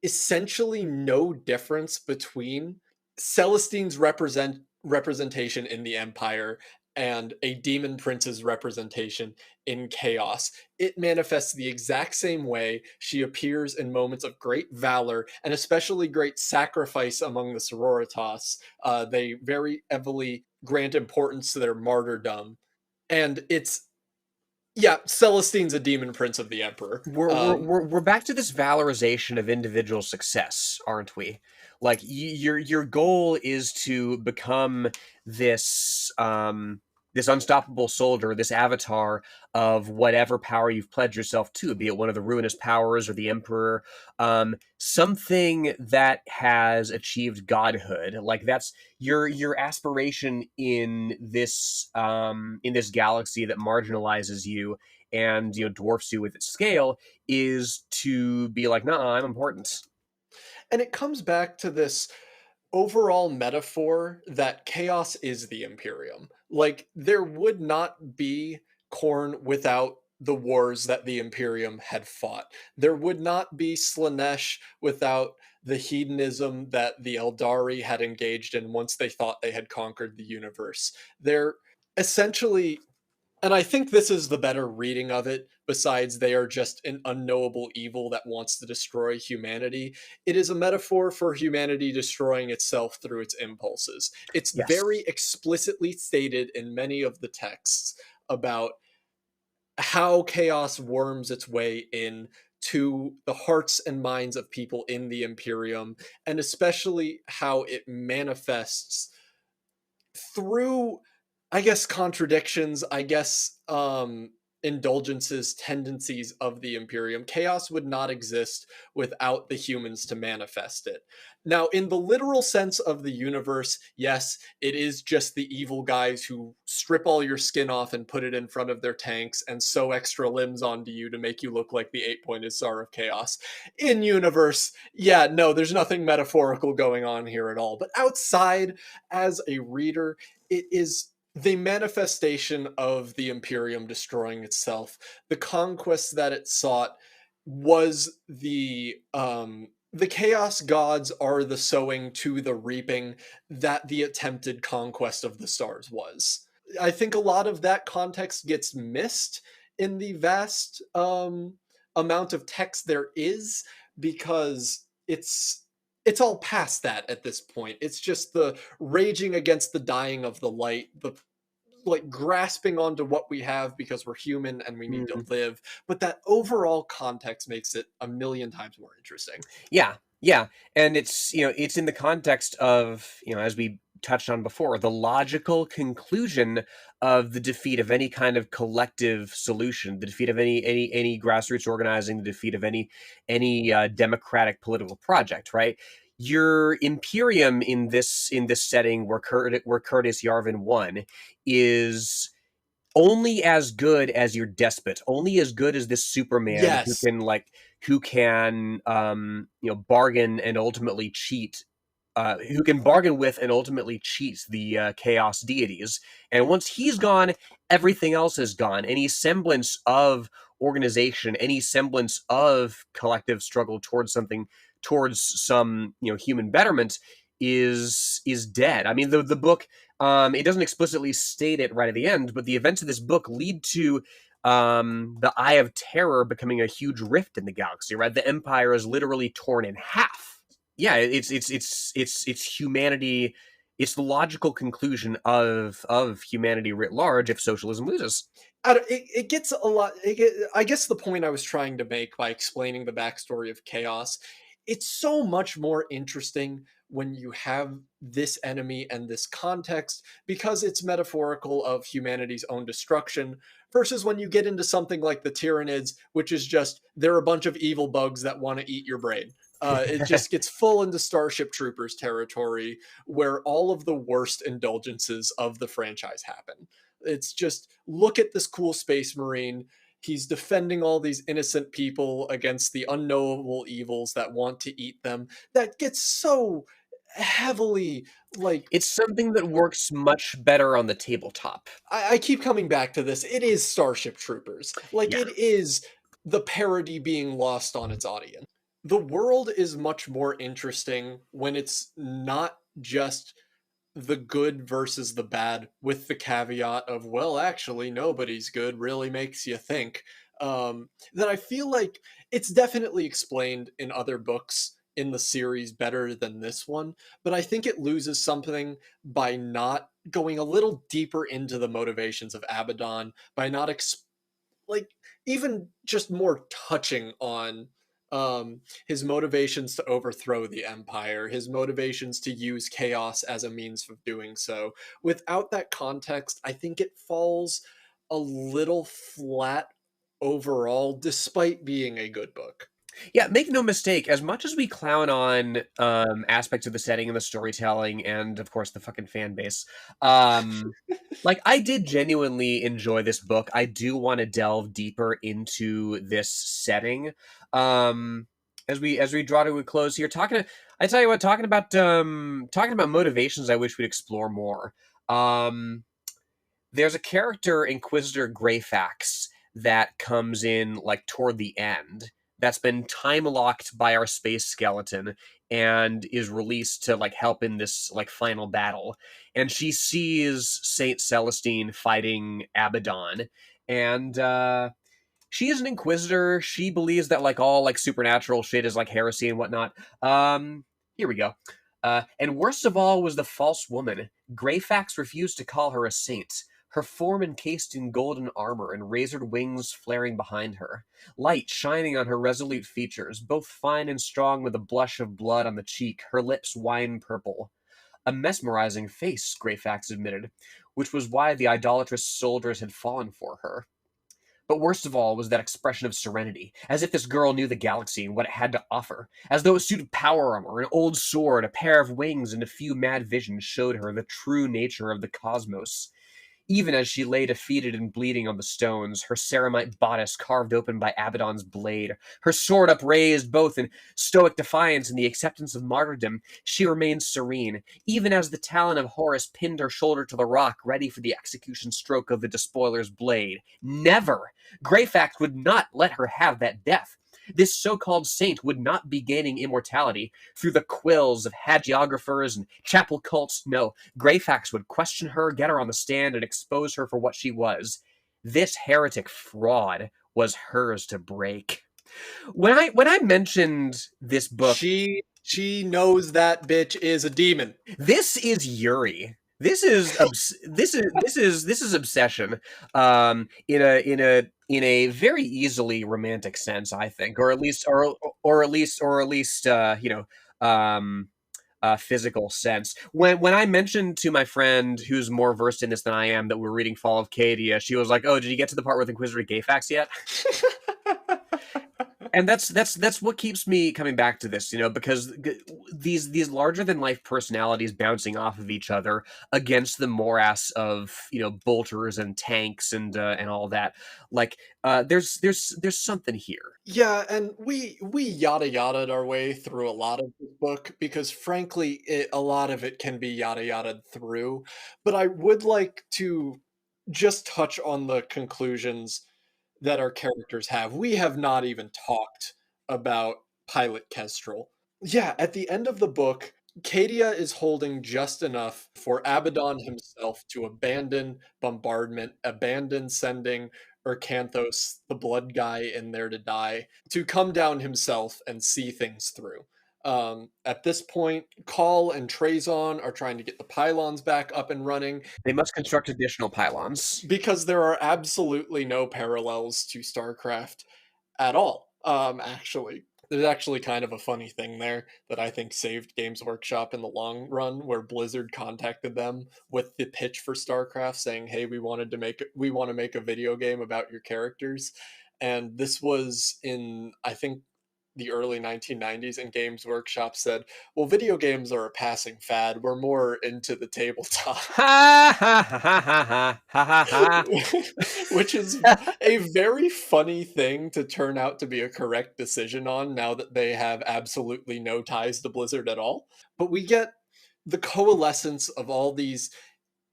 essentially no difference between Celestine's representation in the Empire and a demon prince's representation in chaos. It manifests the exact same way. She appears in moments of great valor and especially great sacrifice among the sororitas. They very heavily grant importance to their martyrdom. And it's, yeah, Celestine's a demon prince of the Emperor. We're back to this valorization of individual success, aren't we? Like your goal is to become this this unstoppable soldier, this avatar of whatever power you've pledged yourself to, be it one of the ruinous powers or the emperor, something that has achieved godhood. Like that's your aspiration in this galaxy that marginalizes you and dwarfs you with its scale, is to be like, nah, I'm important. And it comes back to this overall metaphor that chaos is the Imperium. Like, there would not be Khorne without the wars that the Imperium had fought. There would not be Slanesh without the hedonism that the Eldari had engaged in once they thought they had conquered the universe. They're essentially, and I think this is the better reading of it, besides they are just an unknowable evil that wants to destroy humanity. It is a metaphor for humanity destroying itself through its impulses. It's Yes. very explicitly stated in many of the texts about how chaos worms its way in to the hearts and minds of people in the Imperium, and especially how it manifests through, I guess, contradictions, I guess, indulgences, tendencies of the Imperium. Chaos would not exist without the humans to manifest it. Now, in the literal sense of the universe, yes, it is just the evil guys who strip all your skin off and put it in front of their tanks and sew extra limbs onto you to make you look like the eight-pointed star of chaos. In universe, yeah, no, there's nothing metaphorical going on here at all. But outside, as a reader, it is the manifestation of the Imperium destroying itself. The conquest that it sought was the chaos gods are the sowing to the reaping that the attempted conquest of the stars was. I think a lot of that context gets missed in the vast amount of text there is, because it's all past that at this point. It's just the raging against the dying of the light, the like grasping onto what we have because we're human and we need to live. But that overall context makes it a million times more interesting. Yeah, and it's it's in the context of as we touched on before, the logical conclusion of the defeat of any kind of collective solution, the defeat of any grassroots organizing, the defeat of any democratic political project, right? your Imperium in this setting where Curtis Yarvin won is only as good as your despot, only as good as this Superman Yes. who can bargain and ultimately cheat, who can bargain with and ultimately cheat the chaos deities. And once he's gone, everything else is gone. Any semblance of organization, any semblance of collective struggle towards something, towards some human betterment is dead. I mean, the book, it doesn't explicitly state it right at the end, but the events of this book lead to the Eye of Terror becoming a huge rift in the galaxy. Right, the Empire is literally torn in half. Yeah, it's humanity. It's the logical conclusion of humanity writ large if socialism loses. It gets a lot. I guess the point I was trying to make by explaining the backstory of chaos, it's so much more interesting when you have this enemy and this context because it's metaphorical of humanity's own destruction versus when you get into something like the Tyranids, which is just they're a bunch of evil bugs that want to eat your brain. It just gets full into Starship Troopers territory where all of the worst indulgences of the franchise happen. It's just look at this cool space marine. He's defending all these innocent people against the unknowable evils that want to eat them. That gets so heavily like It's something that works much better on the tabletop. I keep coming back to this. It is Starship Troopers. Like Yeah. it is the parody being lost on its audience. The world is much more interesting when it's not just the good versus the bad, with the caveat of, well, actually, nobody's good really makes you think. That I feel like it's definitely explained in other books in the series better than this one, but I think it loses something by not going a little deeper into the motivations of Abaddon, by not like even just more touching on his motivations to overthrow the empire, his motivations to use chaos as a means of doing so. Without that context, I think it falls a little flat overall, despite being a good book. Yeah, make no mistake, as much as we clown on aspects of the setting and the storytelling and of course the fucking fan base, like I did genuinely enjoy this book. I do want to delve deeper into this setting. As we draw to a close here, I tell you what, talking about motivations I wish we'd explore more. There's a character, Inquisitor Greyfax, that comes in like toward the end that's been time locked by our space skeleton and is released to like help in this like final battle. And she sees Saint Celestine fighting Abaddon, and she is an Inquisitor. She believes that like all like supernatural shit is like heresy and whatnot. Here we go. And worst of all was the false woman. Greyfax refused to call her a saint, her form encased in golden armor and razored wings flaring behind her, light shining on her resolute features, both fine and strong with a blush of blood on the cheek, her lips wine purple. A mesmerizing face, Greyfax admitted, which was why the idolatrous soldiers had fallen for her. But worst of all was that expression of serenity, as if this girl knew the galaxy and what it had to offer, as though a suit of power armor, an old sword, a pair of wings, and a few mad visions showed her the true nature of the cosmos. Even as she lay defeated and bleeding on the stones, her ceramite bodice carved open by Abaddon's blade, her sword upraised both in stoic defiance and the acceptance of martyrdom, she remained serene, even as the talon of Horus pinned her shoulder to the rock, ready for the execution stroke of the despoiler's blade. Never! Greyfax would not let her have that death. This so-called saint would not be gaining immortality through the quills of hagiographers and chapel cults. No, Greyfax would question her, get her on the stand, and expose her for what she was. This heretic fraud was hers to break. When I mentioned this book, She knows that bitch is a demon. this is Yuri. This is this is obsession, in a very easily romantic sense, I think, or at least physical sense. When I mentioned to my friend who's more versed in this than I am that we're reading Fall of Cadia, she was like, "Oh, did you get to the part with Inquisitor Greyfax yet?" And that's what keeps me coming back to this, because these larger than life personalities bouncing off of each other against the morass of bolters and tanks and all that. Like, there's something here. Yeah, and we yada yada'd our way through a lot of this book because frankly, a lot of it can be yada yada'd through. But I would like to just touch on the conclusions that our characters have. We have not even talked about Pilot Kestrel. Yeah, at the end of the book, Cadia is holding just enough for Abaddon himself to abandon bombardment, abandon sending Ercanthos, the blood guy, in there to die, to come down himself and see things through. At this point, Call and Trazon are trying to get the pylons back up and running They must construct additional pylons. because there are absolutely no parallels to StarCraft at all. Actually, there's actually kind of a funny thing there that I think saved Games Workshop in the long run, where Blizzard contacted them with the pitch for StarCraft, saying, "Hey, we want to make a video game about your characters," and this was in, I think, the early 1990s, and Games Workshop said, "Well, video games are a passing fad. We're more into the tabletop." Ha ha ha ha ha ha ha ha. Which is a very funny thing to turn out to be a correct decision on now that they have absolutely no ties to Blizzard at all. But we get the coalescence of all these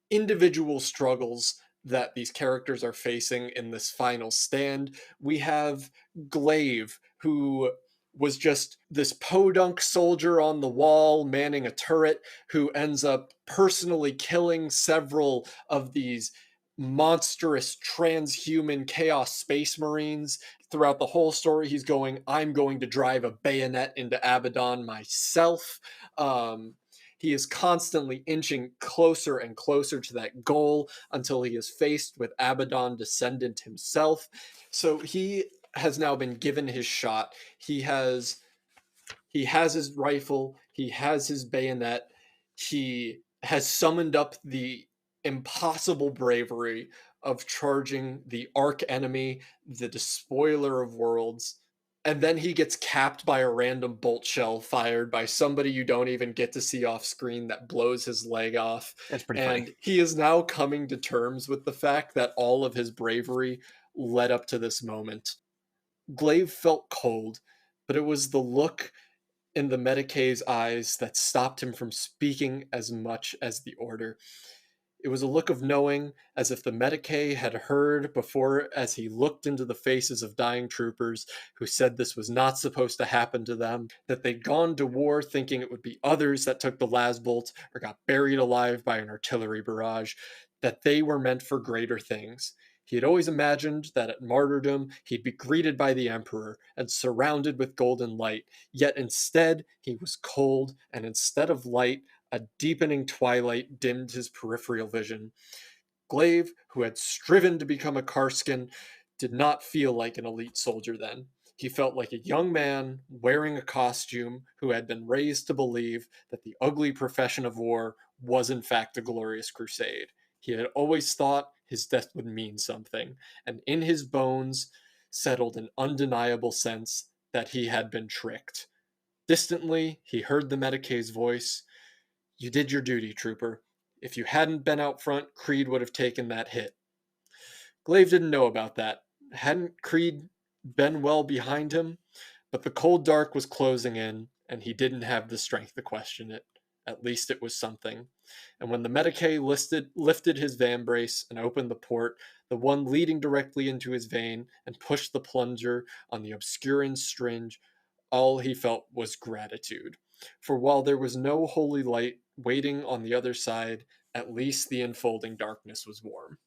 individual struggles that these characters are facing in this final stand. We have Glaive, who was just this podunk soldier on the wall manning a turret, who ends up personally killing several of these monstrous transhuman chaos space marines. Throughout the whole story, he's going, "I'm going to drive a bayonet into Abaddon myself." He is constantly inching closer and closer to that goal until he is faced with Abaddon Descendant himself. So he has now been given his shot. He has his rifle, he has his bayonet, he has summoned up the impossible bravery of charging the arch enemy, the despoiler of worlds, and then he gets capped by a random bolt shell fired by somebody you don't even get to see off screen that blows his leg off. That's pretty funny. And he is now coming to terms with the fact that all of his bravery led up to this moment. Glaive felt cold, but it was the look in the Medicaid's eyes that stopped him from speaking as much as the order. It was a look of knowing, as if the Medicaid had heard before as he looked into the faces of dying troopers who said this was not supposed to happen to them, that they'd gone to war thinking it would be others that took the lasbolt or got buried alive by an artillery barrage, that they were meant for greater things. He had always imagined that at martyrdom he'd be greeted by the Emperor and surrounded with golden light, yet instead he was cold, and instead of light, a deepening twilight dimmed his peripheral vision. Glaive, who had striven to become a Karskin, did not feel like an elite soldier then. He felt like a young man wearing a costume who had been raised to believe that the ugly profession of war was in fact a glorious crusade. He had always thought his death would mean something, and in his bones settled an undeniable sense that he had been tricked. Distantly, he heard the Medicaid's voice. "You did your duty, trooper. If you hadn't been out front, Creed would have taken that hit." Glaive didn't know about that. Hadn't Creed been well behind him? But the cold dark was closing in, and he didn't have the strength to question it. At least it was something. And when the Medicaid lifted his van brace and opened the port, the one leading directly into his vein, and pushed the plunger on the obscuring stringe, all he felt was gratitude. For while there was no holy light waiting on the other side, at least the enfolding darkness was warm.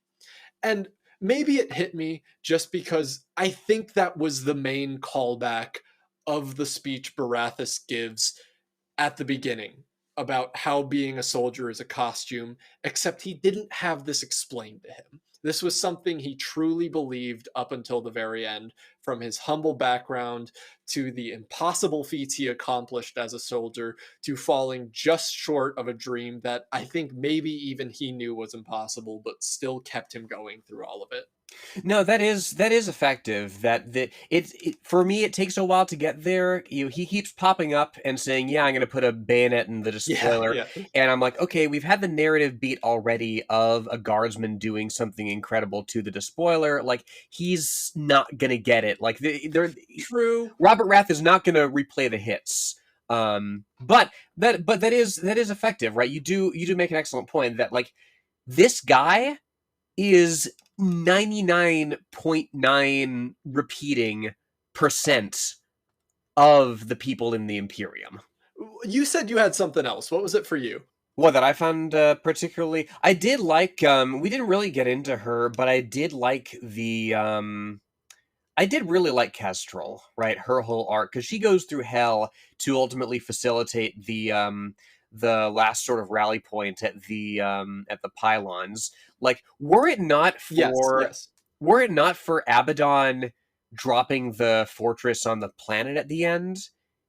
And maybe it hit me just because I think that was the main callback of the speech Baratheon gives at the beginning about how being a soldier is a costume, except he didn't have this explained to him. This was something he truly believed up until the very end, from his humble background to the impossible feats he accomplished as a soldier to falling just short of a dream that I think maybe even he knew was impossible, but still kept him going through all of it. No, that is effective. That for me it takes a while to get there. He keeps popping up and saying, "Yeah, I'm going to put a bayonet in the Yeah, despoiler," yeah. and I'm like, "Okay, we've had the narrative beat already of a guardsman doing something incredible to the despoiler. Like he's not going to get it. Like True. Robert Rath is not going to replay the hits." But that is effective, right? You do make an excellent point that like this guy is 99.9 repeating percent of the people in the Imperium. You said you had something else. What was it for you? What that I found particularly, I did like. We didn't really get into her, but I did like the. I did really like Kestrel, right? Her whole arc because she goes through hell to ultimately facilitate the last sort of rally point at the pylons. Like, Yes, yes. were it not for Abaddon dropping the fortress on the planet at the end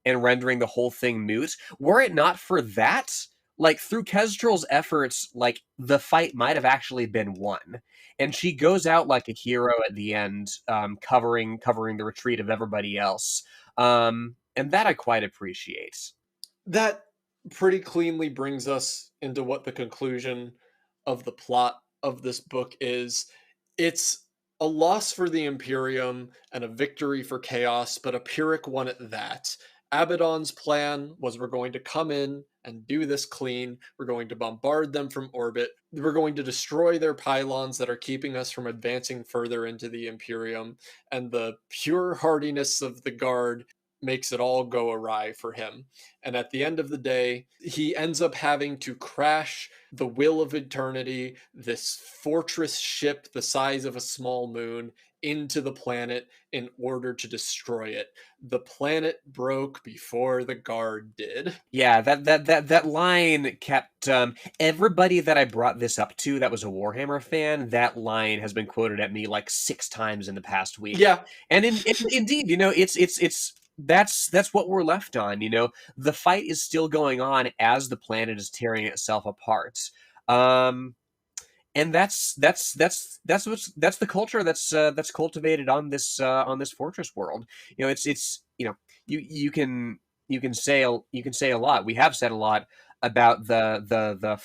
and rendering the whole thing moot, were it not for that, like through Kestrel's efforts, like the fight might have actually been won. And she goes out like a hero at the end, covering the retreat of everybody else. And that I quite appreciate. That pretty cleanly brings us into what the conclusion of the plot of this book is. It's a loss for the Imperium and a victory for Chaos, but a Pyrrhic one at that. Abaddon's plan was we're going to come in and do this clean. We're going to bombard them from orbit. We're going to destroy their pylons that are keeping us from advancing further into the Imperium. And the pure hardiness of the Guard makes it all go awry for him. And at the end of the day, he ends up having to crash the Will of Eternity, this fortress ship the size of a small moon, into the planet in order to destroy it. The planet broke before the Guard did. Yeah, that line kept everybody that I brought this up to that was a Warhammer fan. That line has been quoted at me like 6 times in the past week, Yeah, and indeed, it's that's what we're left on. The fight is still going on as the planet is tearing itself apart. Um, and that's the culture that's cultivated on this fortress world. It's you can say a lot. We have said a lot about the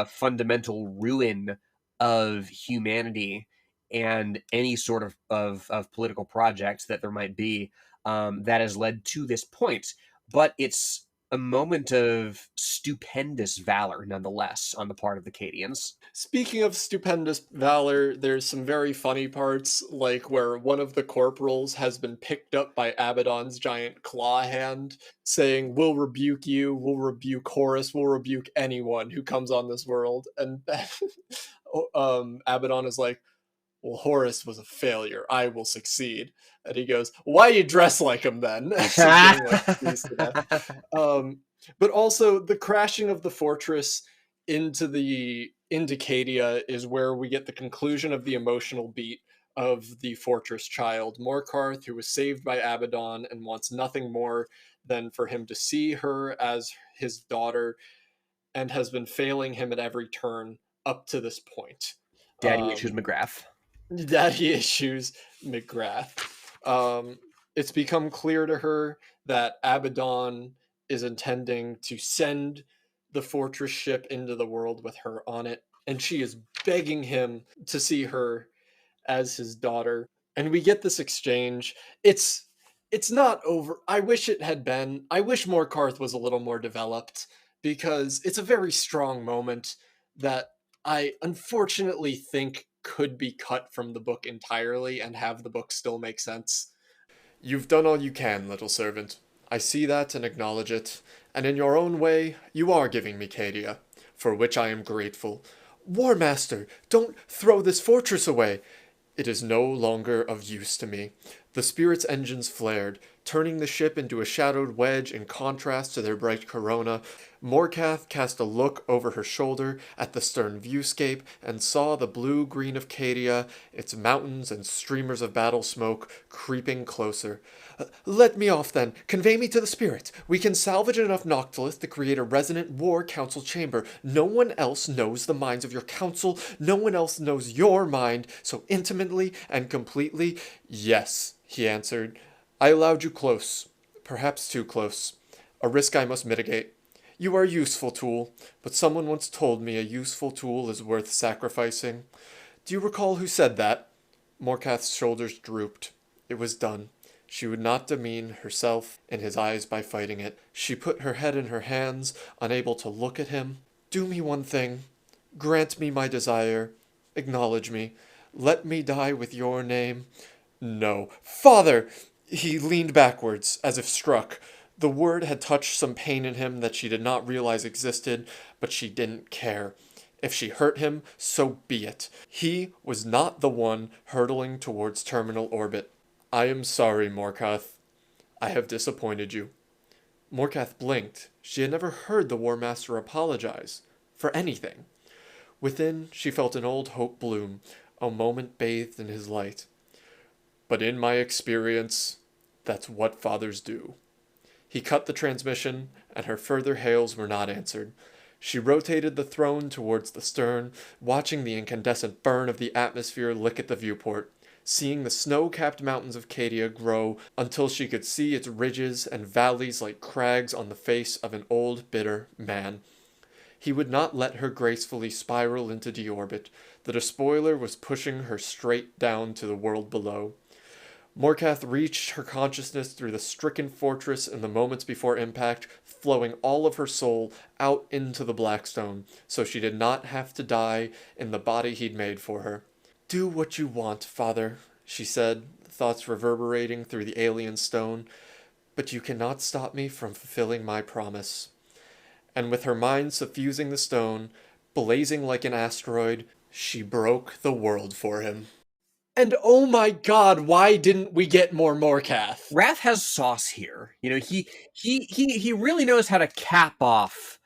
fundamental ruin of humanity and any sort of political project that there might be, that has led to this point. But it's a moment of stupendous valor, nonetheless, on the part of the Cadians. speaking of stupendous valor, there's some very funny parts, like where one of the corporals has been picked up by Abaddon's giant claw hand, saying, "We'll rebuke you, we'll rebuke Horus, we'll rebuke anyone who comes on this world." And Abaddon is like, "Well, Horus was a failure. I will succeed." And he goes, "Why you dress like him then?" As he's getting like squeezed to death. But also the crashing of the fortress into Cadia is where we get the conclusion of the emotional beat of the fortress child, Morkarth, who was saved by Abaddon and wants nothing more than for him to see her as his daughter, and has been failing him at every turn up to this point. Daddy issues Um, McGrath. Daddy issues McGrath. It's become clear to her that Abaddon is intending to send the fortress ship into the world with her on it, and she is begging him to see her as his daughter. And we get this exchange. It's not over. I wish it had been. I wish Morkarth was a little more developed, because it's a very strong moment that I unfortunately think could be cut from the book entirely and have the book still make sense. "You've done all you can, little servant. I see that and acknowledge it, and in your own way, you are giving me Cadia, for which I am grateful. War Master, don't throw this fortress away. It is no longer of use to me. The Spirit's engines flared, turning the ship into a shadowed wedge in contrast to their bright corona. Morcath cast a look over her shoulder at the stern viewscape and saw the blue-green of Cadia, its mountains and streamers of battle smoke, creeping closer. Let me off, then. Convey me to the Spirit. We can salvage enough Noctilus to create a resonant war council chamber. No one else knows the minds of your council. No one else knows your mind so intimately and completely. Yes, he answered. I allowed you close. Perhaps too close. A risk I must mitigate. You are a useful tool, but someone once told me a useful tool is worth sacrificing. Do you recall who said that? Morcath's shoulders drooped. It was done. She would not demean herself in his eyes by fighting it. She put her head in her hands, unable to look at him. Do me one thing. Grant me my desire. Acknowledge me. Let me die with your name. No. Father! He leaned backwards, as if struck. The word had touched some pain in him that she did not realize existed, but she didn't care. If she hurt him, so be it. He was not the one hurtling towards terminal orbit. I am sorry, Morcath. I have disappointed you. Morcath blinked. She had never heard the War Master apologize. For anything. Within, she felt an old hope bloom, a moment bathed in his light. But in my experience, that's what fathers do. He cut the transmission, and her further hails were not answered. She rotated the throne towards the stern, watching the incandescent burn of the atmosphere lick at the viewport, seeing the snow-capped mountains of Cadia grow until she could see its ridges and valleys like crags on the face of an old, bitter man. He would not let her gracefully spiral into deorbit. The despoiler was pushing her straight down to the world below. Morcath reached her consciousness through the stricken fortress in the moments before impact, flowing all of her soul out into the Blackstone, so she did not have to die in the body he'd made for her. Do what you want, Father, she said, thoughts reverberating through the alien stone, but you cannot stop me from fulfilling my promise. And with her mind suffusing the stone, blazing like an asteroid, she broke the world for him. And oh my god, why didn't we get more Morcath? Rath has sauce here. You know, he really knows how to cap off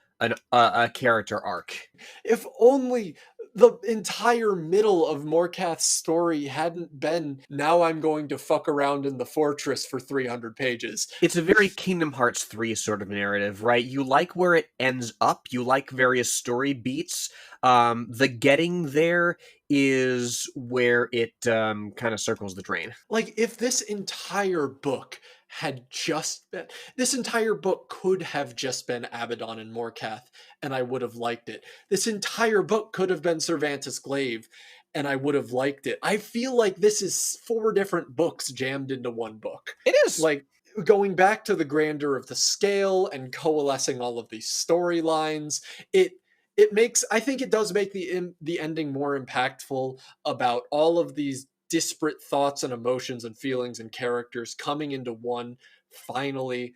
a character arc. If only the entire middle of Morcath's story hadn't been, now I'm going to fuck around in the fortress for 300 pages. It's a very Kingdom Hearts 3 sort of narrative, right? You like where it ends up. You like various story beats. The getting there is where it kind of circles the drain. Like, if this entire book had just been, this entire book could have just been Abaddon and Morcath, and I would have liked it. This entire book could have been Cervantes Glaive, and I would have liked it. I feel like this is 4 different books jammed into one book. It is. Like, going back to the grandeur of the scale and coalescing all of these storylines, it makes, I think it does make the ending more impactful about all of these disparate thoughts and emotions and feelings and characters coming into one finally.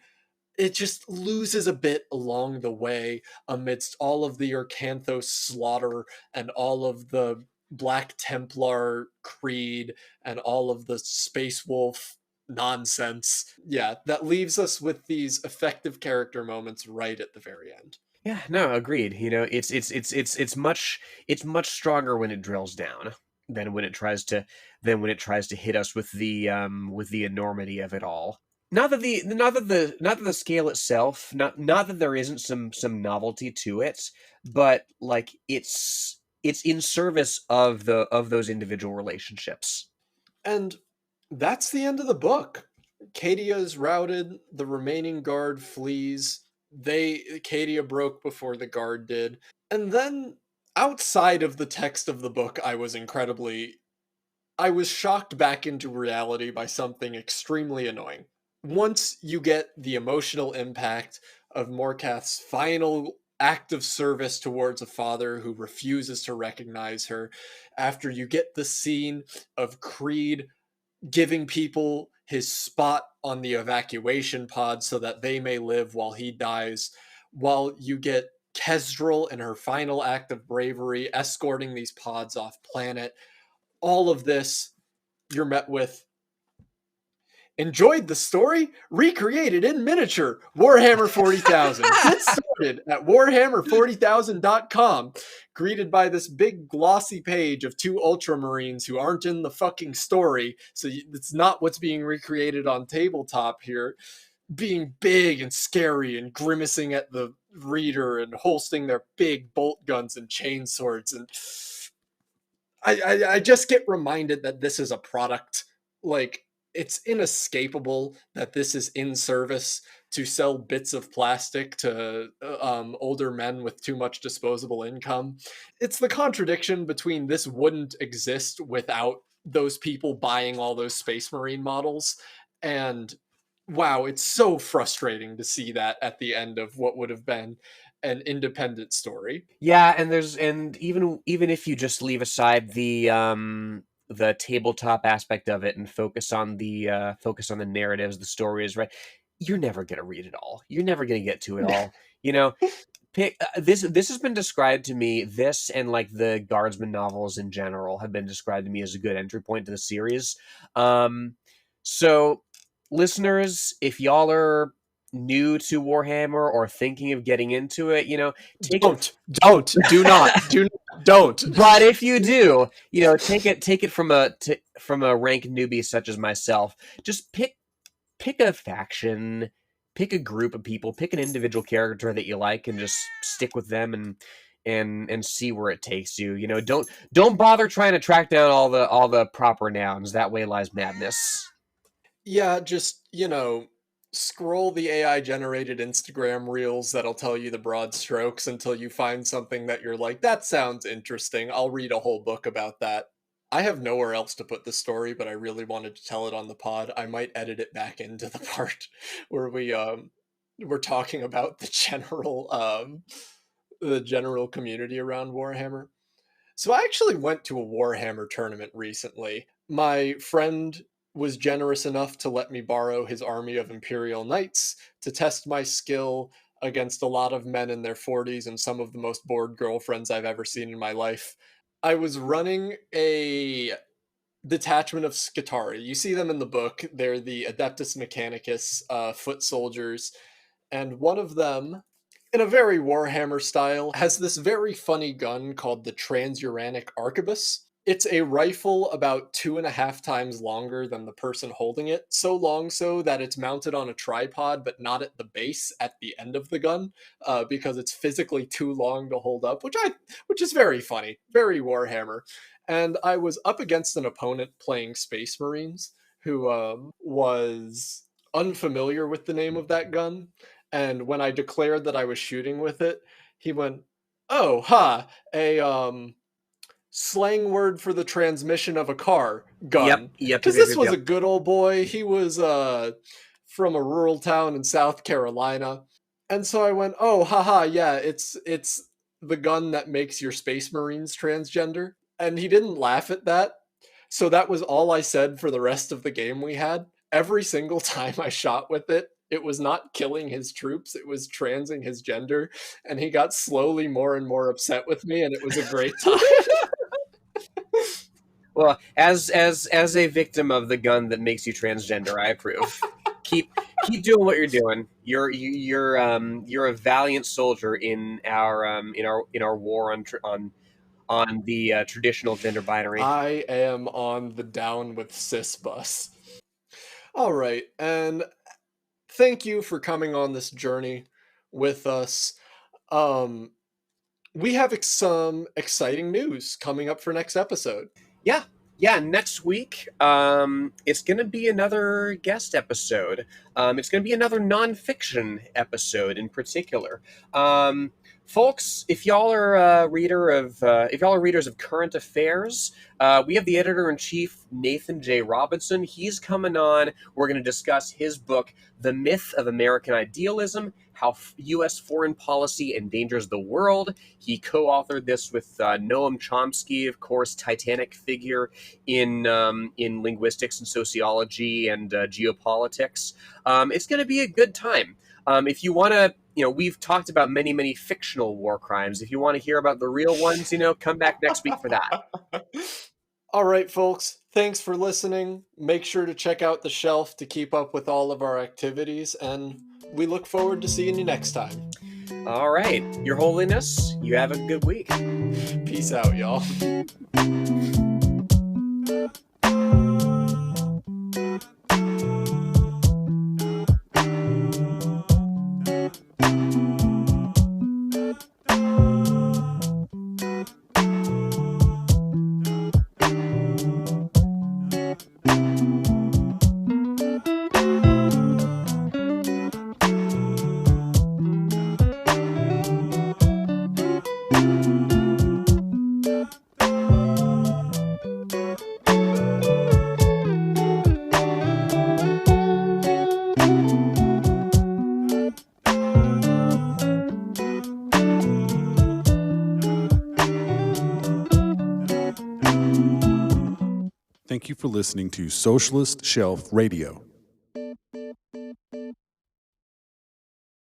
It just loses a bit along the way amidst all of the Orcanthos slaughter and all of the Black Templar creed and all of the Space Wolf nonsense. Yeah, that leaves us with these effective character moments right at the very end. Yeah, no, agreed. You know, it's much stronger when it drills down than when it tries to hit us with the enormity of it all. Not that the scale itself, not that there isn't some novelty to it, but like it's in service of those individual relationships. And that's the end of the book. Cadia is routed, the remaining guard flees. Cadia broke before the guard did. And then outside of the text of the book, I was shocked back into reality by something extremely annoying. Once you get the emotional impact of Morcath's final act of service towards a father who refuses to recognize her, after you get the scene of Creed giving people his spot on the evacuation pod so that they may live while he dies, while you get Kestrel in her final act of bravery escorting these pods off planet, all of this, you're met with, Enjoyed the story? Recreated in miniature. Warhammer 40,000. Get started at warhammer40,000.com. Greeted by this big glossy page of two ultramarines who aren't in the fucking story. So it's not what's being recreated on tabletop here. Being big and scary and grimacing at the reader and holding their big bolt guns and chain swords. And I just get reminded that this is a product. Like, it's inescapable that this is in service to sell bits of plastic to older men with too much disposable income. It's the contradiction between this wouldn't exist without those people buying all those Space Marine models. And wow, it's so frustrating to see that at the end of what would have been an independent story. Yeah, and even if you just leave aside the tabletop aspect of it and focus on the narratives, the stories, right? You're never gonna read it all. You're never gonna get to it all. You know, this has been described to me. This and like the Guardsman novels in general have been described to me as a good entry point to the series. So, listeners, if y'all are new to Warhammer or thinking of getting into it, Do not, don't. But if you do, take it from a rank newbie such as myself. Just pick a faction, pick a group of people, pick an individual character that you like, and just stick with them and see where it takes you. Don't bother trying to track down all the proper nouns. That way lies madness. Yeah, just, scroll the AI generated Instagram reels that'll tell you the broad strokes until you find something that you're like, that sounds interesting. I'll read a whole book about that. I have nowhere else to put the story, but I really wanted to tell it on the pod. I might edit it back into the part where we're talking about the general community around Warhammer. So I actually went to a Warhammer tournament recently. My friend was generous enough to let me borrow his army of Imperial Knights to test my skill against a lot of men in their 40s and some of the most bored girlfriends I've ever seen in my life. I was running a detachment of Scutari. You see them in the book. They're the Adeptus Mechanicus foot soldiers. And one of them, in a very Warhammer style, has this very funny gun called the Transuranic Arquebus. It's a rifle about 2.5 times longer than the person holding it, so long so that it's mounted on a tripod, but not at the base, at the end of the gun, because it's physically too long to hold up, which is very funny, very Warhammer. And I was up against an opponent playing Space Marines who was unfamiliar with the name of that gun. And when I declared that I was shooting with it, he went, "Oh, ha, a slang word for the transmission of a car, gun." Yep. Because this was a good old boy. He was from a rural town in South Carolina. And so I went, "Oh, haha, yeah, it's the gun that makes your Space Marines transgender." And he didn't laugh at that. So that was all I said for the rest of the game we had. Every single time I shot with it, it was not killing his troops, it was transing his gender, and he got slowly more and more upset with me, and it was a great time. Well, as a victim of the gun that makes you transgender, I approve. Keep doing what you're doing. You're a valiant soldier in our war on the traditional gender binary. I am on the down with cis bus. All right, and thank you for coming on this journey with us. We have some exciting news coming up for next episode. Yeah, next week, it's going to be another guest episode. It's going to be another nonfiction episode in particular. Folks, if y'all are readers of current affairs, we have the editor-in-chief, Nathan J. Robinson. He's coming on. We're going to discuss his book, The Myth of American Idealism, How U.S. Foreign Policy Endangers the World. He co-authored this with Noam Chomsky, of course, titanic figure in linguistics and sociology and geopolitics. It's going to be a good time. If you want to, we've talked about many, many fictional war crimes. If you want to hear about the real ones, come back next week for that. All right, folks. Thanks for listening. Make sure to check out the shelf to keep up with all of our activities, and we look forward to seeing you next time. All right, Your Holiness, you have a good week. Peace out, y'all. Thank you for listening to Socialist Shelf Radio.